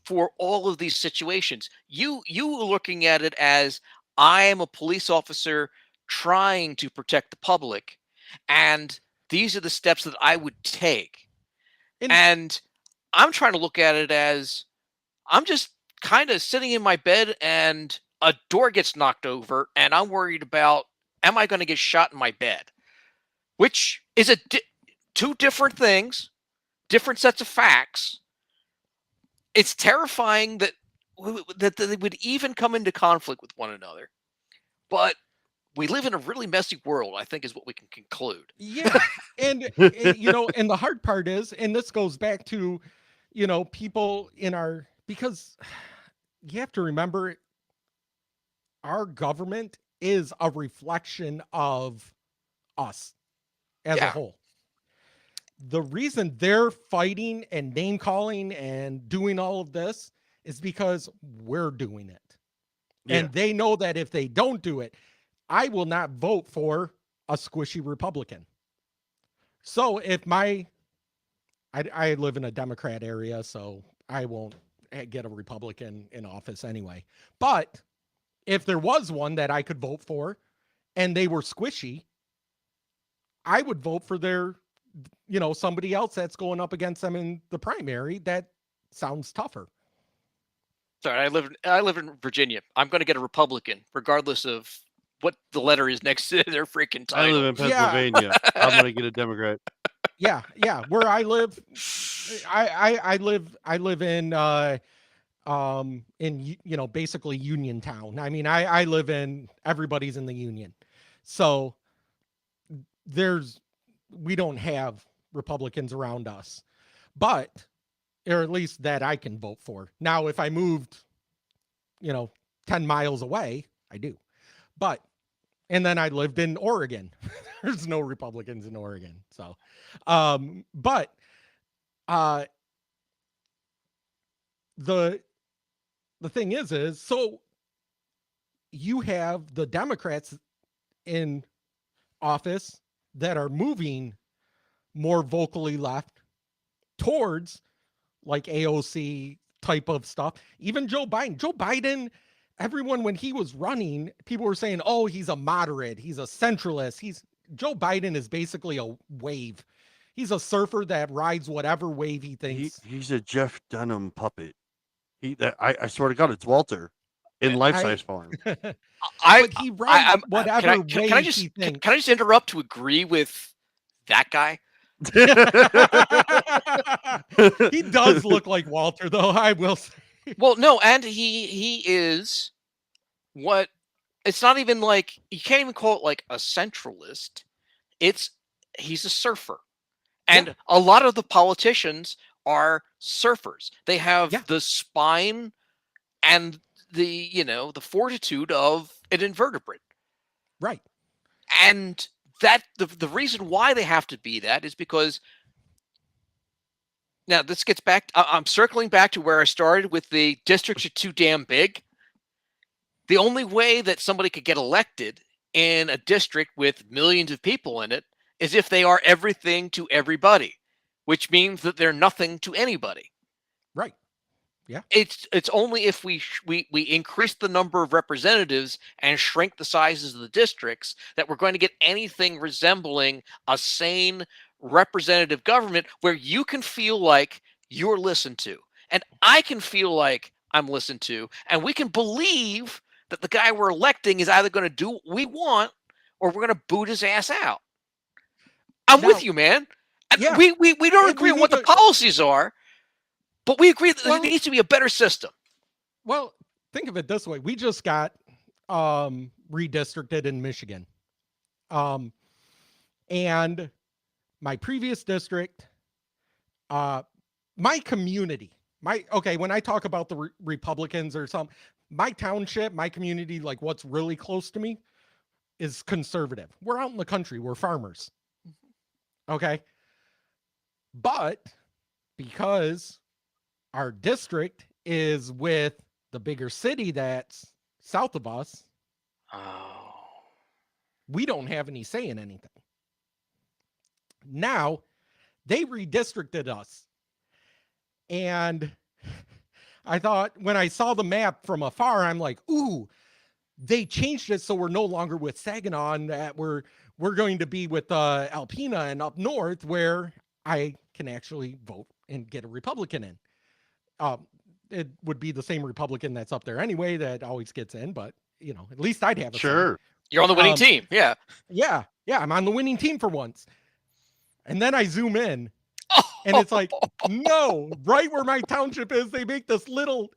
for all of these situations. You looking at it as I am a police officer trying to protect the public, and these are the steps that I would take. And I'm trying to look at it as I'm just kind of sitting in my bed and a door gets knocked over, and I'm worried about, am I going to get shot in my bed? Which is two different things, different sets of facts. It's terrifying that they would even come into conflict with one another. But we live in a really messy world, I think, is what we can conclude. Yeah. And and the hard part is, and this goes back to, people in our, because you have to remember, our government is a reflection of us as a Yeah. whole. The reason they're fighting and name calling and doing all of this is because we're doing it. Yeah. And they know that if they don't do it, I will not vote for a squishy Republican. So if I live in a Democrat area, so I won't get a Republican in office anyway. But if there was one that I could vote for and they were squishy, I would vote for their, somebody else that's going up against them in the primary that sounds tougher. Sorry, I live in Virginia. I'm going to get a Republican, regardless of what the letter is next to their freaking I title. live in Pennsylvania. I'm gonna get a Democrat. Yeah. Where I live, I live in basically Uniontown. I mean, I live in, everybody's in the Union. So we don't have Republicans around us, or at least that I can vote for. Now, if I moved, 10 miles away, I do. And then I lived in Oregon. There's no Republicans in Oregon. So, the thing is, so you have the Democrats in office that are moving more vocally left towards like AOC type of stuff. Even Joe Biden, everyone, when he was running, people were saying, oh, he's a moderate, he's a centralist. Joe Biden is basically a wave. He's a surfer that rides whatever wave he thinks. He's a Jeff Dunham puppet. I swear to God, it's Walter in Life Size Farm. But he rides whatever wave he thinks. Can I just interrupt to agree with that guy? He does look like Walter, though, I will say. Well, no, and he is what, it's not even like, you can't even call it like a centralist. He's a surfer. And a lot of the politicians are surfers. They have the spine and the fortitude of an invertebrate. Right. And that the reason why they have to be that is because, now this gets back, I'm circling back to where I started with the districts are too damn big. The only way that somebody could get elected in a district with millions of people in it is if they are everything to everybody, which means that they're nothing to anybody. Right. Yeah. It's only if we increase the number of representatives and shrink the sizes of the districts that we're going to get anything resembling a sane representative government where you can feel like you're listened to, and I can feel like I'm listened to, and we can believe that the guy we're electing is either going to do what we want or we're going to boot his ass out. I'm with you, man. Yeah. We don't agree on what the policies are, but we agree that there needs to be a better system. Well, think of it this way. We just got redistricted in Michigan. And my previous district, my community, when I talk about the Republicans or something, my township, my community, like what's really close to me is conservative. We're out in the country. We're farmers. Okay. But because our district is with the bigger city that's south of us, we don't have any say in anything. Now, they redistricted us. And I thought, when I saw the map from afar, I'm like, ooh, they changed it so we're no longer with Saginaw, and that we're going to be with Alpena and up north, where I can actually vote and get a Republican in. it would be the same Republican that's up there anyway that always gets in, but at least I'd have a say. Sure. You're on the winning Um, team. Yeah. Yeah, I'm on the winning team for once. And then I zoom in, and it's like, no, right where my township is, they make this little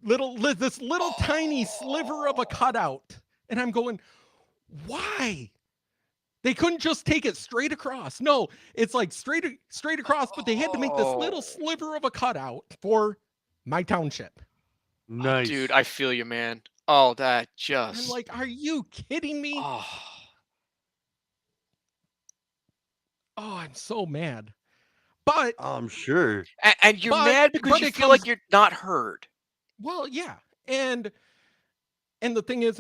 this little tiny sliver of a cutout. And I'm going, why? They couldn't just take it straight across. No, it's like straight across, but they had to make this little sliver of a cutout for my township. Nice. Dude, I feel you, man. Oh, that I'm just. like, are you kidding me? Oh. Oh, I'm so mad. But I'm sure. And you're But- mad because but you it feel like comes- you're not heard. well, yeah. And the thing is,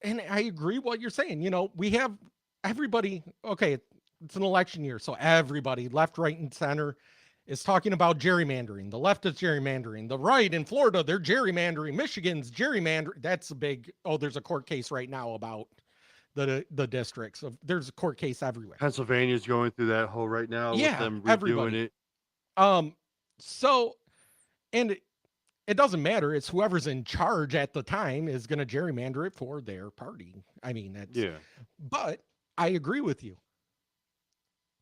and I agree what you're saying. We have everybody, okay, it's an election year, so everybody, left, right, and center, is talking about gerrymandering. The left is gerrymandering. The right in Florida, they're gerrymandering. Michigan's gerrymandering. That's a big, there's a court case right now about the districts. There's a court case everywhere. Pennsylvania's going through that whole right now with them redoing everybody. it. So, and it doesn't matter. It's whoever's in charge at the time is going to gerrymander it for their party. I mean, that's, Yeah. but I agree with you.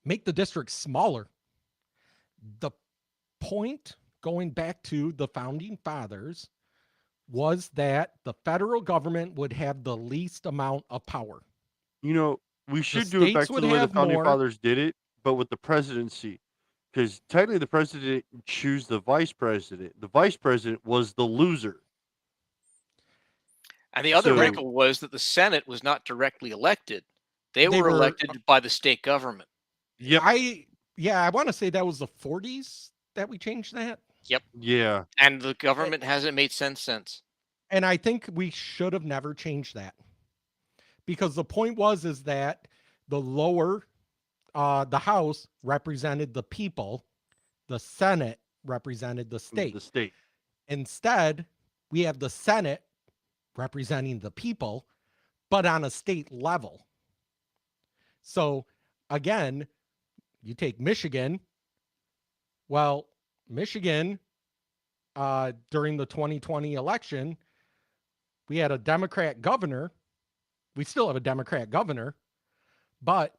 Make the district smaller. The point, going back to the founding fathers, was that the federal government would have the least amount of power. We should do it back states to would the way the have founding more. fathers did it, but with the presidency. Because technically the president didn't choose the vice president. The vice president was the loser. And the other So- wrinkle was that the Senate was not directly elected. They They were were- elected by the state government. Yep. I want to say that was the 40s that we changed that. Yeah. And the government hasn't made sense since. And I think we should have never changed that, because the point is that the lower, the House represented the people, the Senate represented the state. The state. Instead, we have the Senate representing the people, but on a state level. So again, you take Michigan. Well, Michigan, during the 2020 election, we had a Democrat governor. We still have a Democrat governor, but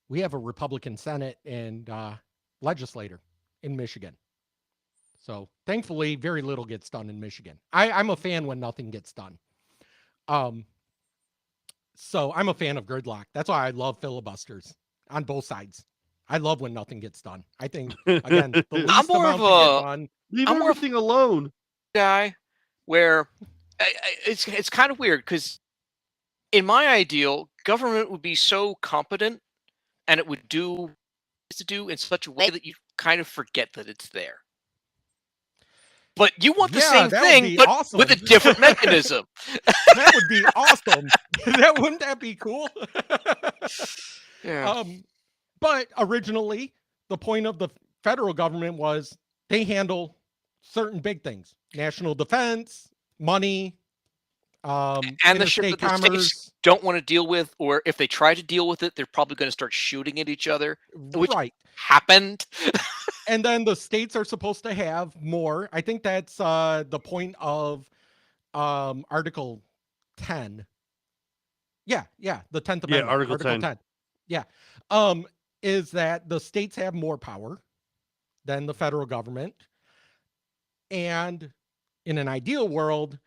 we have a Republican Senate and legislator in Michigan. So thankfully, very little gets done in Michigan. I'm a fan when nothing gets done. So I'm a fan of gridlock. That's why I love filibusters on both sides. I love when nothing gets done. I think, again, the least I'm more amount of to get a- done. Leave I'm more of- everything alone. Guy, where it's kind of weird because in my ideal, government would be so competent and it would do what it's to do in such a way that you kind of forget that it's there. But you want the Yeah, same that would thing, be but awesome. with a different mechanism. That would be awesome. Wouldn't that be cool? Yeah. But originally, the point of the federal government was they handle certain big things: national defense, money, And the shit interstate that the states commerce. don't want to deal with, or if they try to deal with it, they're probably going to start shooting at each other. which- Right. Happened. And then the states are supposed to have more. I think that's the point of Article 10. Yeah, the 10th Yeah, Amendment. Article 10. Yeah. Is that the states have more power than the federal government. And in an ideal world,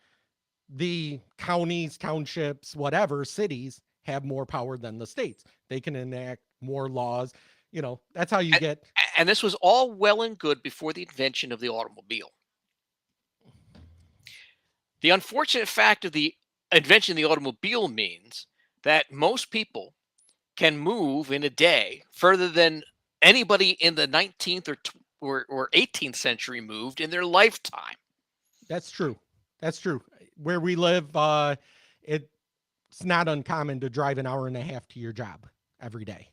the counties, townships, whatever, cities have more power than the states. They can enact more laws. That's how you get. And this was all well and good before the invention of the automobile. The unfortunate fact of the invention of the automobile means that most people can move in a day further than anybody in the 19th or 18th century moved in their lifetime. That's true. Where we live, it's not uncommon to drive an hour and a half to your job every day.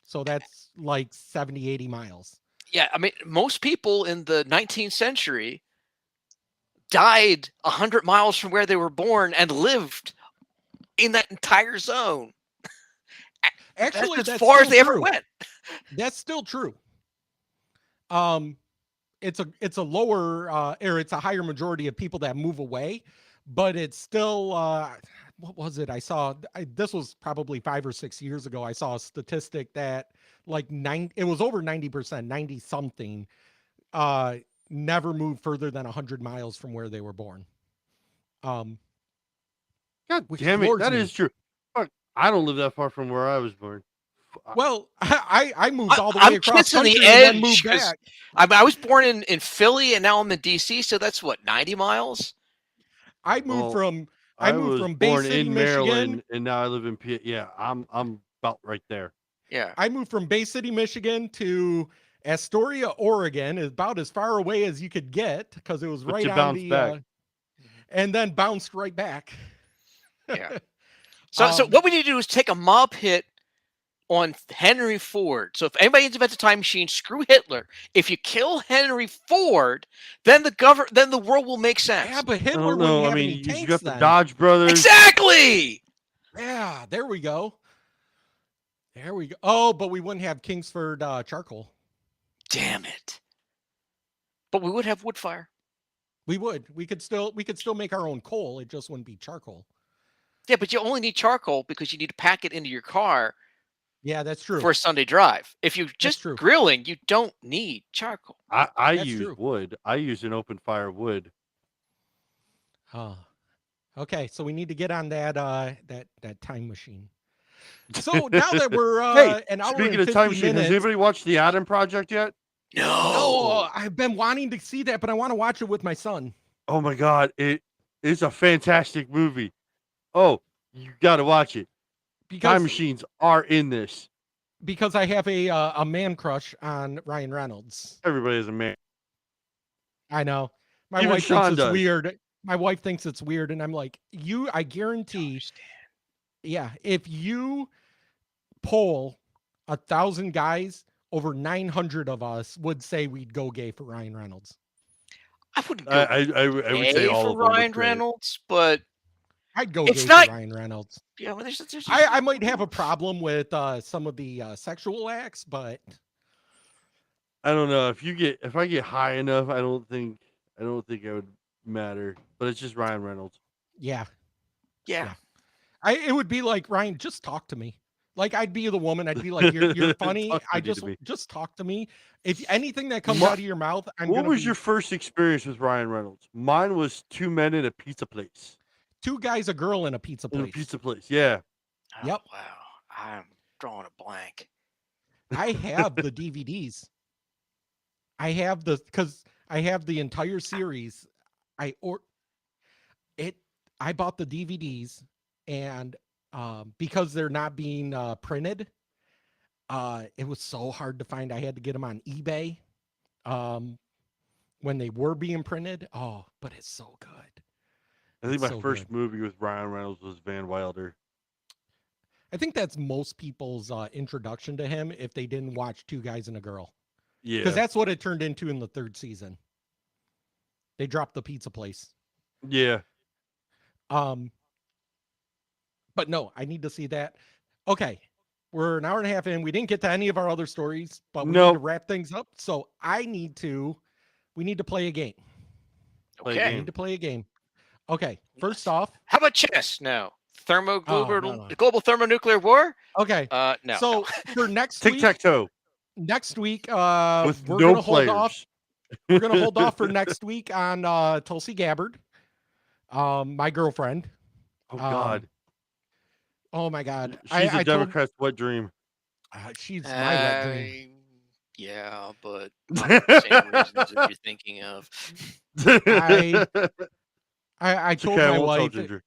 So that's like 70, 80 miles. Yeah, I mean, most people in the 19th century died 100 miles from where they were born and lived in that entire zone. Actually, that's as that's far as still they ever true. went. That's still true. it's a lower or it's a higher majority of people that move away, but it's still what was it? This was probably 5 or 6 years ago. I saw a statistic that like it was over 90%, 90 something, never moved further than 100 miles from where they were born. God Which damn it, floors that me. is true. Fuck, I don't live that far from where I was born. Well, I moved all the I'm way across kissing the country and then edge moved 'cause back. I was born in Philly and now I'm in DC, so that's what, 90 miles? I moved Well, from I was Bay born City, in Michigan. Maryland, and now I live in PA. Yeah, I'm about right there. Yeah. I moved from Bay City, Michigan to Astoria, Oregon, about as far away as you could get because it was But right you on bounced the back. and then bounced right back. Yeah. So what we need to do is take a mob hit on Henry Ford. So if anybody invents a time machine, screw Hitler. If you kill Henry Ford, then the world will make sense. Yeah, but I Hitler don't wouldn't know. I have mean, any you tanks got the then. Dodge brothers. Exactly. Yeah, there we go. There we go. Oh, but we wouldn't have Kingsford charcoal. Damn it. But we would have wood fire. We would. We could still make our own coal. It just wouldn't be charcoal. Yeah, but you only need charcoal because you need to pack it into your car Yeah, that's true. for a Sunday drive. If you're just true. grilling, you don't need charcoal. I That's use true. wood. I use an open fire wood. Oh. Okay, so we need to get on that that time machine. So now that we're Hey, an hour speaking and of time 50 machine, has minutes, anybody watched the Adam Project yet? no, I've been wanting to see that, but I want to watch it with my son. Oh my god, it is a fantastic movie. Oh, you got to watch it. Time machines are in this. Because I have a man crush on Ryan Reynolds. Everybody is a man. I know. My Even wife Sean thinks it's does. weird. My wife thinks it's weird, and I'm like, I guarantee, yeah, if you poll 1,000 guys, over 900 of us would say we'd go gay for Ryan Reynolds. I wouldn't go I would say gay all for of them would Ryan say it. Reynolds, but I'd go It's gay not- for Ryan Reynolds. yeah, well, there's I might have a problem with some of the sexual acts, but I don't know if I get high enough. I don't think it would matter. But it's just Ryan Reynolds. yeah, yeah. it would be like, Ryan, just talk to me. Like, I'd be the woman. I'd be like, you're funny. Talk I to me. just talk to me. If anything that comes What- out of your mouth, What was your first experience with Ryan Reynolds? Mine was 2 men in a pizza place. 2 guys, a girl in a pizza In a place? pizza place, yeah. Oh, Yep. wow. I'm drawing a blank. I have the DVDs. I have because I have the entire series. I bought the DVDs, and because they're not being printed, it was so hard to find. I had to get them on eBay when they were being printed. Oh, but it's so good. I think It's my so first good. movie with Ryan Reynolds was Van Wilder. I think that's most people's introduction to him if they didn't watch 2 Guys and a Girl. Yeah. Because that's what it turned into in the 3rd season. They dropped the pizza place. Yeah. But no, I need to see that. Okay. We're an hour and a half in. We didn't get to any of our other stories, but we need to Nope. wrap things up. So we need to play a game. Play a Okay. We game. need to play a game. Okay. First off, How about chess? No. no. Global thermonuclear war? okay. No. So for next Tic week, tac toe with with we're no gonna hold off. players. We're gonna hold off for next week on Tulsi Gabbard, my girlfriend. Oh God. Oh my God, She's I a told, Democrat's wet dream. she's my wet dream. Yeah, but not for the same reasons that you're thinking of. I It's told okay, I my won't tell wife. Ginger.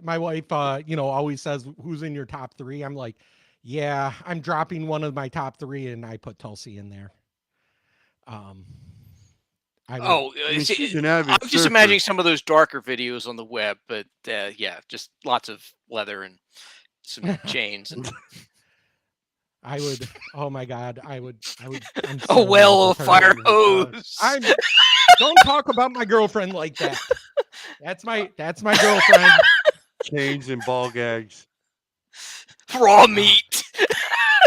My wife, always says, "Who's in your top 3?" I'm like, "Yeah, I'm dropping one of my top 3, and I put Tulsi in there." I would- Oh, I mean, see, she's an avid I'm just surfer. imagining some of those darker videos on the web, but yeah, just lots of leather and some chains and I would. Oh my God, I would. I'm a so in well love of with fire her. hose. Don't talk about my girlfriend like that. That's my girlfriend. Chains and ball gags. Raw meat.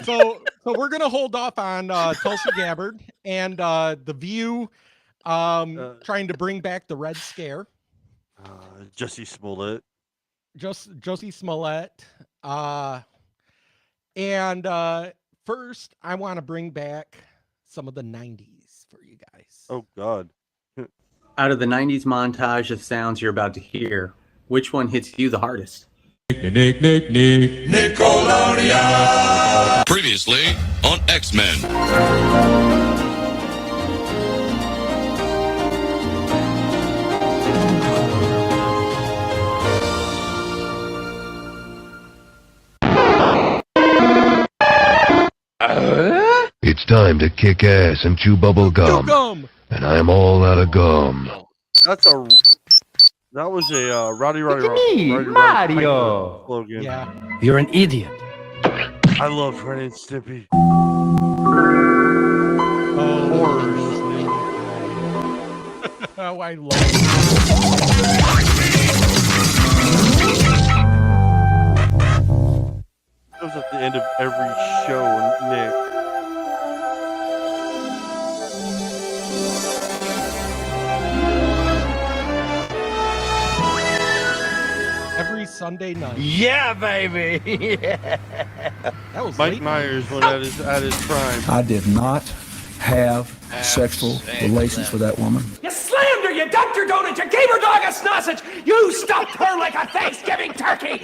So we're gonna hold off on Tulsi Gabbard and the View trying to bring back the Red Scare. Jesse Smollett. Josie Smollett. And first, I want to bring back some of the 90s for you guys. Oh God. Out of the 90s montage of sounds you're about to hear, which one hits you the hardest? Previously on X-Men. It's time to kick ass and chew bubble gum. Gum. And I'm all out of gum. That was a Rowdy Roddy Mario. slogan. Yeah. You're an idiot. I love Ren and Stimpy. Oh, Horrors. Oh, I love it. That was at the end of every show, Nick. Every Sunday night. Yeah, baby. That was Mike late. Myers when at his prime. I did not have sexual relations with that woman. You slammed her, you dumped her donut, you gave her dog a sausage, you stuffed her like a Thanksgiving turkey.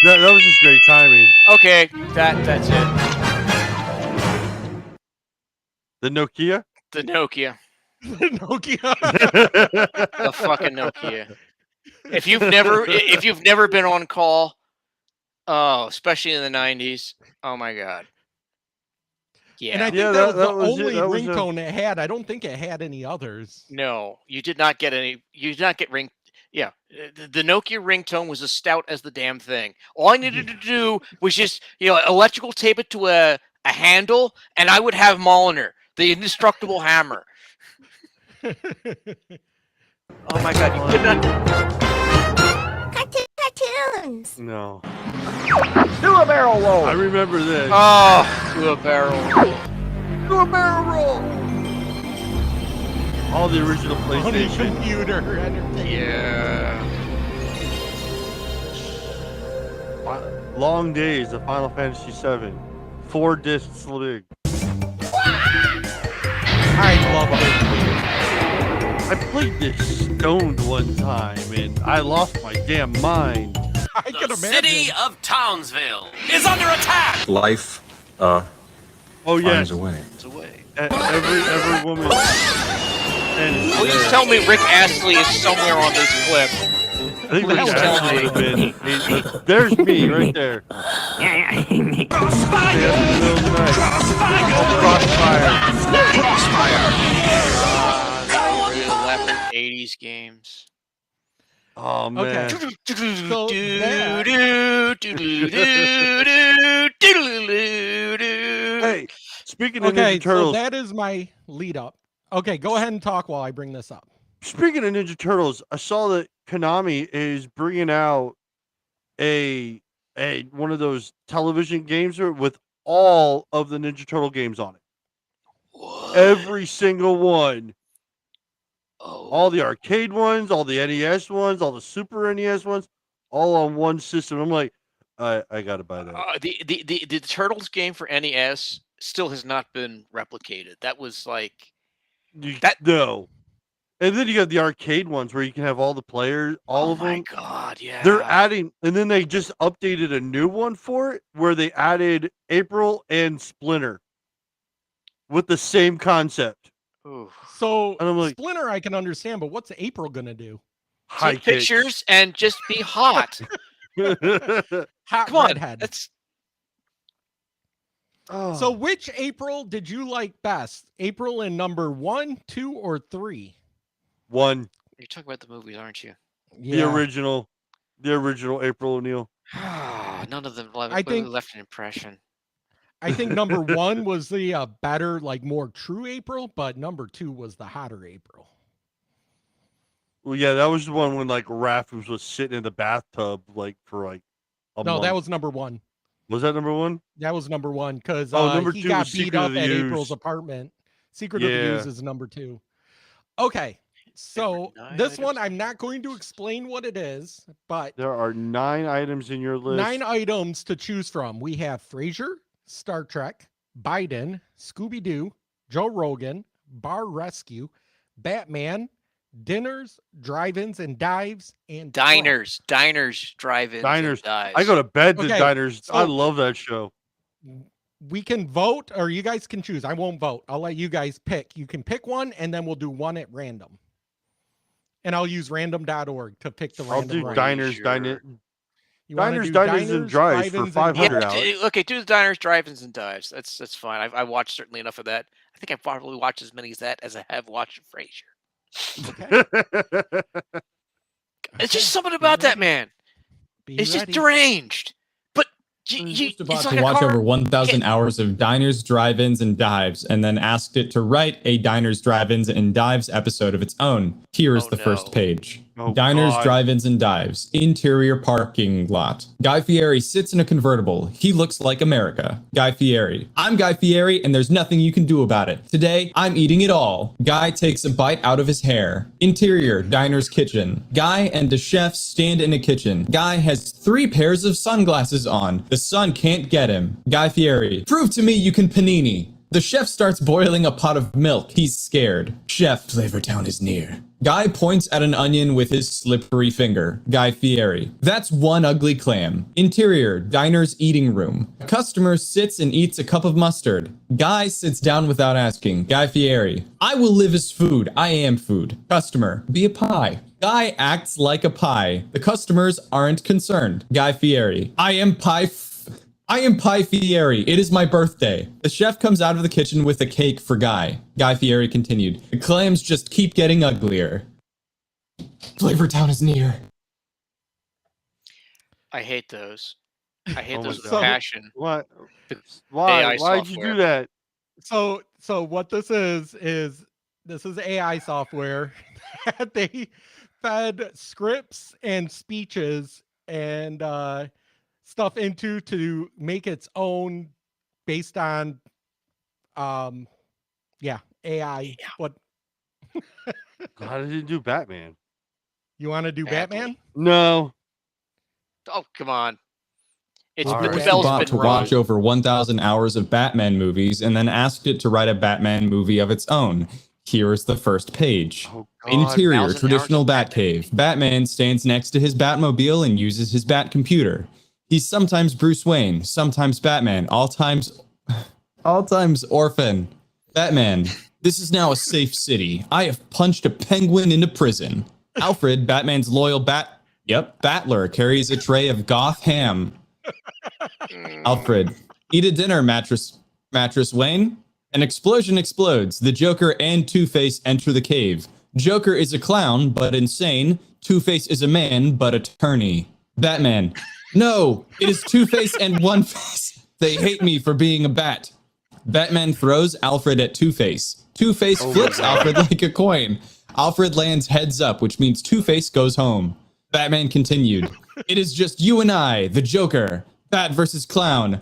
That was just great timing. Okay, that's it. The Nokia. The Nokia. Nokia. The fucking Nokia. If you've never been on call, oh, especially in the 90s, oh my god. Yeah. And I think Yeah, that was the that was it. only That was a- ringtone it had. I don't think it had any others. No, you did not get any. You did not get ring. Yeah, the Nokia ringtone was as stout as the damn thing. All I needed to do was just, electrical tape it to a handle, and I would have Molinar, the indestructible hammer. Oh my god, you could not. Cartoons. No. Do a barrel roll. I remember this. Oh, to a barrel. Do a barrel roll. All the original Funny PlayStation. computer entertainment. Yeah. Long days of Final Fantasy VII. 4 discs big. I love it. I played this stoned one time and I lost my damn mind. I can imagine. of Townsville is under attack. Life Oh finds yes, a way. It's away. every woman. Please tell me Rick Astley is somewhere on this clip. I think Please Rick tell Astley me. would have been. There's me right there. Really laughing 80s games. Oh man. Okay. Hey, speaking of Okay, Ninja so Turtles, that is my lead up. Okay, go ahead and talk while I bring this up. speaking of Ninja Turtles, I saw that Konami is bringing out a one of those television games with all of the Ninja Turtle games on it. Every single one. Oh, All the arcade ones, all the NES ones, all the Super NES ones, all on one system. I'm like, I gotta buy that. the Turtles game for NES still has not been replicated. That was like No. And then you got the arcade ones where you can have all the players, all oh of my them. god, yeah. They're adding, and then they just updated a new one for it where they added April and Splinter with the same concept. Ooh. So And I'm like- Splinter, I can understand, but what's April gonna do? High Take pictures and just be hot. kicks. Hot Come on, redhead. that's So which April did you like best? April in number 1, 2, or 3? One, you're talking about the movies, aren't you? the original April O'Neil. None of them left, I think- left an impression. I think number 1 was the better, like more true April, but number 2 was the hotter April. Well, yeah, that was the one when like Raph was sitting in the bathtub like for like a No, month. that was number one. Was that number one? That was number one because number he 2 got was beat Secret up of the at Ooze. April's apartment. Secret of the Yeah. Ooze is number 2. Okay, so There were 9 this one items. I'm not going to explain what it is, but There are 9 items in your list. 9 items to choose from. We have Frasier, Star Trek, Biden, Scooby Doo, Joe Rogan, Bar Rescue, Batman, dinners, drive-ins and dives, and Trump. Diners, drive-ins, Diners. and dives. I go to bed to Okay, diners. I so- love that show. We can vote, or you guys can choose. I won't vote. I'll let you guys pick. You can pick one, and then we'll do one at random. And I'll use random.org to pick the I'll random do one. diners, Sure. You wanna diners, do diners, and drives for drive-ins, and 500 dives? hours. Okay, do the diners, drive-ins, and dives. That's fine. I watched certainly enough of that. I think I've probably watched as many as that as I have watched Frasier. Okay. It's just something about that man. Be It's just ready. deranged. But I was you, just about it's to like a watch car. over 1,000 hours of diners, drive-ins, and dives, and then asked it to write a diners, drive-ins, and dives episode of its own. Here is Oh, the first no. page. Oh, Diners, God. drive-ins, and dives. Interior parking lot. Guy Fieri sits in a convertible. He looks like America. Guy Fieri. I'm Guy Fieri, and there's nothing you can do about it. Today, I'm eating it all. Guy takes a bite out of his hair. Interior, diner's kitchen. Guy and the chef stand in a kitchen. Guy has 3 pairs of sunglasses on. The sun can't get him. Guy Fieri. Prove to me you can panini. The chef starts boiling a pot of milk. He's scared. Chef, Flavortown is near. Guy points at an onion with his slippery finger. Guy Fieri. That's one ugly clam. Interior, diner's eating room. Customer sits and eats a cup of mustard. Guy sits down without asking. Guy Fieri. I will live as food. I am food. Customer. Be a pie. Guy acts like a pie. The customers aren't concerned. Guy Fieri. I am Pie Fieri. It is my birthday. The chef comes out of the kitchen with a cake for Guy. Guy Fieri continued. The clams just keep getting uglier. Flavortown is near. I hate those. I hate Oh my those with God. passion. What? The Why? AI Why'd you software. do that? So what this is this is AI software that they fed scripts and speeches and stuff into to make its own based on AI. Yeah. What God, I didn't do Batman. you want to do Badly. Batman? No. Oh, come on. It's All the right. Just bell's about been to rung. watch over 1,000 hours of Batman movies and then asked it to write a Batman movie of its own. Here is the first page. Oh, God. Interior, 1,000 traditional hours of Batcave. Batman stands next to his Batmobile and uses his Bat computer. He's sometimes Bruce Wayne, sometimes Batman, all times orphan. Batman, this is now a safe city. I have punched a penguin into prison. Alfred, Batman's loyal battler, carries a tray of goth ham. Alfred, eat a dinner, mattress Wayne. An explosion explodes. The Joker and Two-Face enter the cave. Joker is a clown, but insane. Two-Face is a man, but attorney. Batman, no, it is Two-Face and One-Face. They hate me for being a bat. Batman throws Alfred at Two-Face. Two-Face flips Alfred like a coin. Alfred lands heads up, which means Two-Face goes home. Batman continued. It is just you and I, the Joker. Bat versus clown.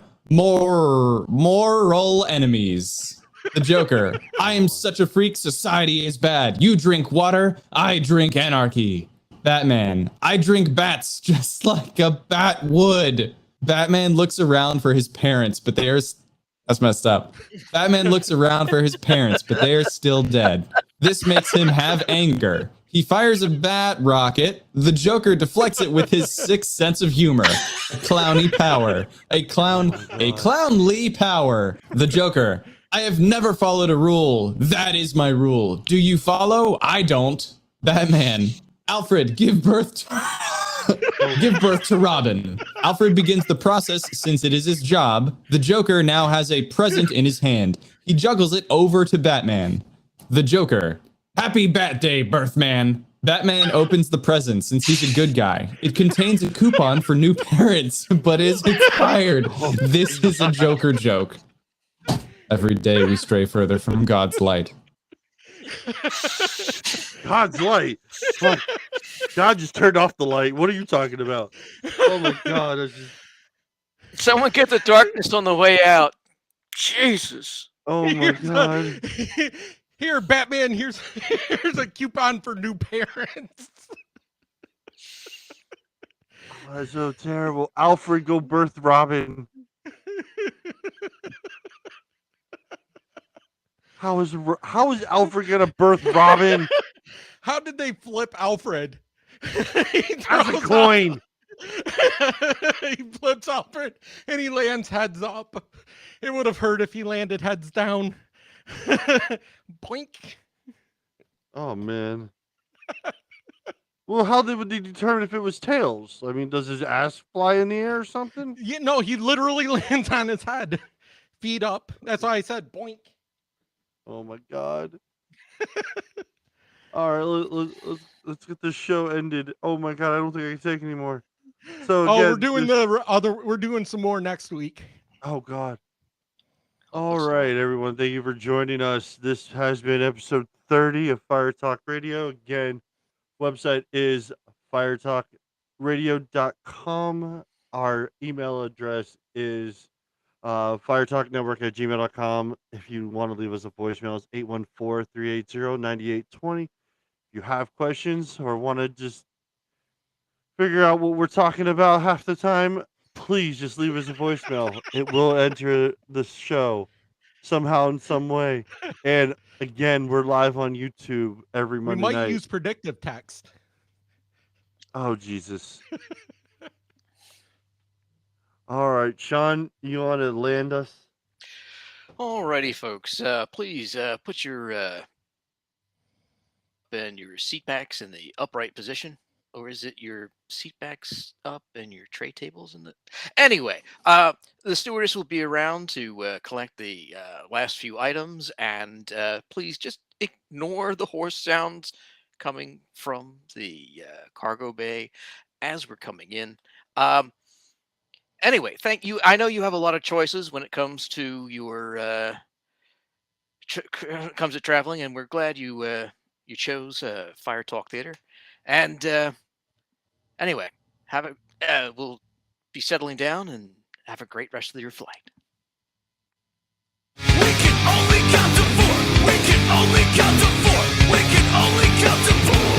Moral enemies. The Joker. I am such a freak, society is bad. You drink water, I drink anarchy. Batman. I drink bats just like a bat would. Batman looks around for his parents, but that's messed up. Batman looks around for his parents, but they are still dead. This makes him have anger. He fires a bat rocket. The Joker deflects it with his sixth sense of humor. A clowny power. A clownly power. The Joker. I have never followed a rule. That is my rule. Do you follow? I don't. Batman. Alfred, give birth to Robin. Alfred begins the process since it is his job. The Joker now has a present in his hand. He juggles it over to Batman. The Joker. Happy Bat Day, Birthman. Batman opens the present since he's a good guy. It contains a coupon for new parents, but is expired. This is a Joker joke. Every day we stray further from God's light. God's light. Fuck. God just turned off the light. What are you talking about? Oh my God. Someone get the darkness on the way out. Jesus. Oh my god. Here, Batman. Here's a coupon for new parents. Oh, that's so terrible. Alfred, go birth Robin. How is Alfred gonna birth Robin? How did they flip Alfred? As a coin. He flips Alfred and he lands heads up. It would have hurt if he landed heads down. Boink. Oh man. Well, how would they determine if it was tails? I mean, does his ass fly in the air or something? Yeah, no, he literally lands on his head, feet up. That's why I said boink. Oh my god. All right, let's get this show ended. Oh my god, I don't think I can take anymore. So Oh, again, we're doing we're doing some more next week. Oh god. All right, everyone. Thank you for joining us. This has been episode 30 of Fire Talk Radio. Again, website is firetalkradio.com. Our email address is firetalknetwork@gmail.com. If you want to leave us a voicemail, it's 814-380-9820. If you have questions or want to just figure out what we're talking about half the time, please just leave us a voicemail. It will enter the show somehow in some way. And again, we're live on YouTube every Monday We might night. use predictive text. Oh, Jesus. All right, Sean, you want to land us? Alrighty, folks. Please put your seat backs in the upright position, or is it your seat backs up and your tray tables in the? Anyway, the stewardess will be around to collect the last few items, and please just ignore the horse sounds coming from the cargo bay as we're coming in. Anyway, thank you. I know you have a lot of choices when it comes to your comes to traveling, and we're glad you chose Fire Talk Theater. And anyway, we'll be settling down and have a great rest of your flight. We can only count to four. We can only count to four. We can only count to four.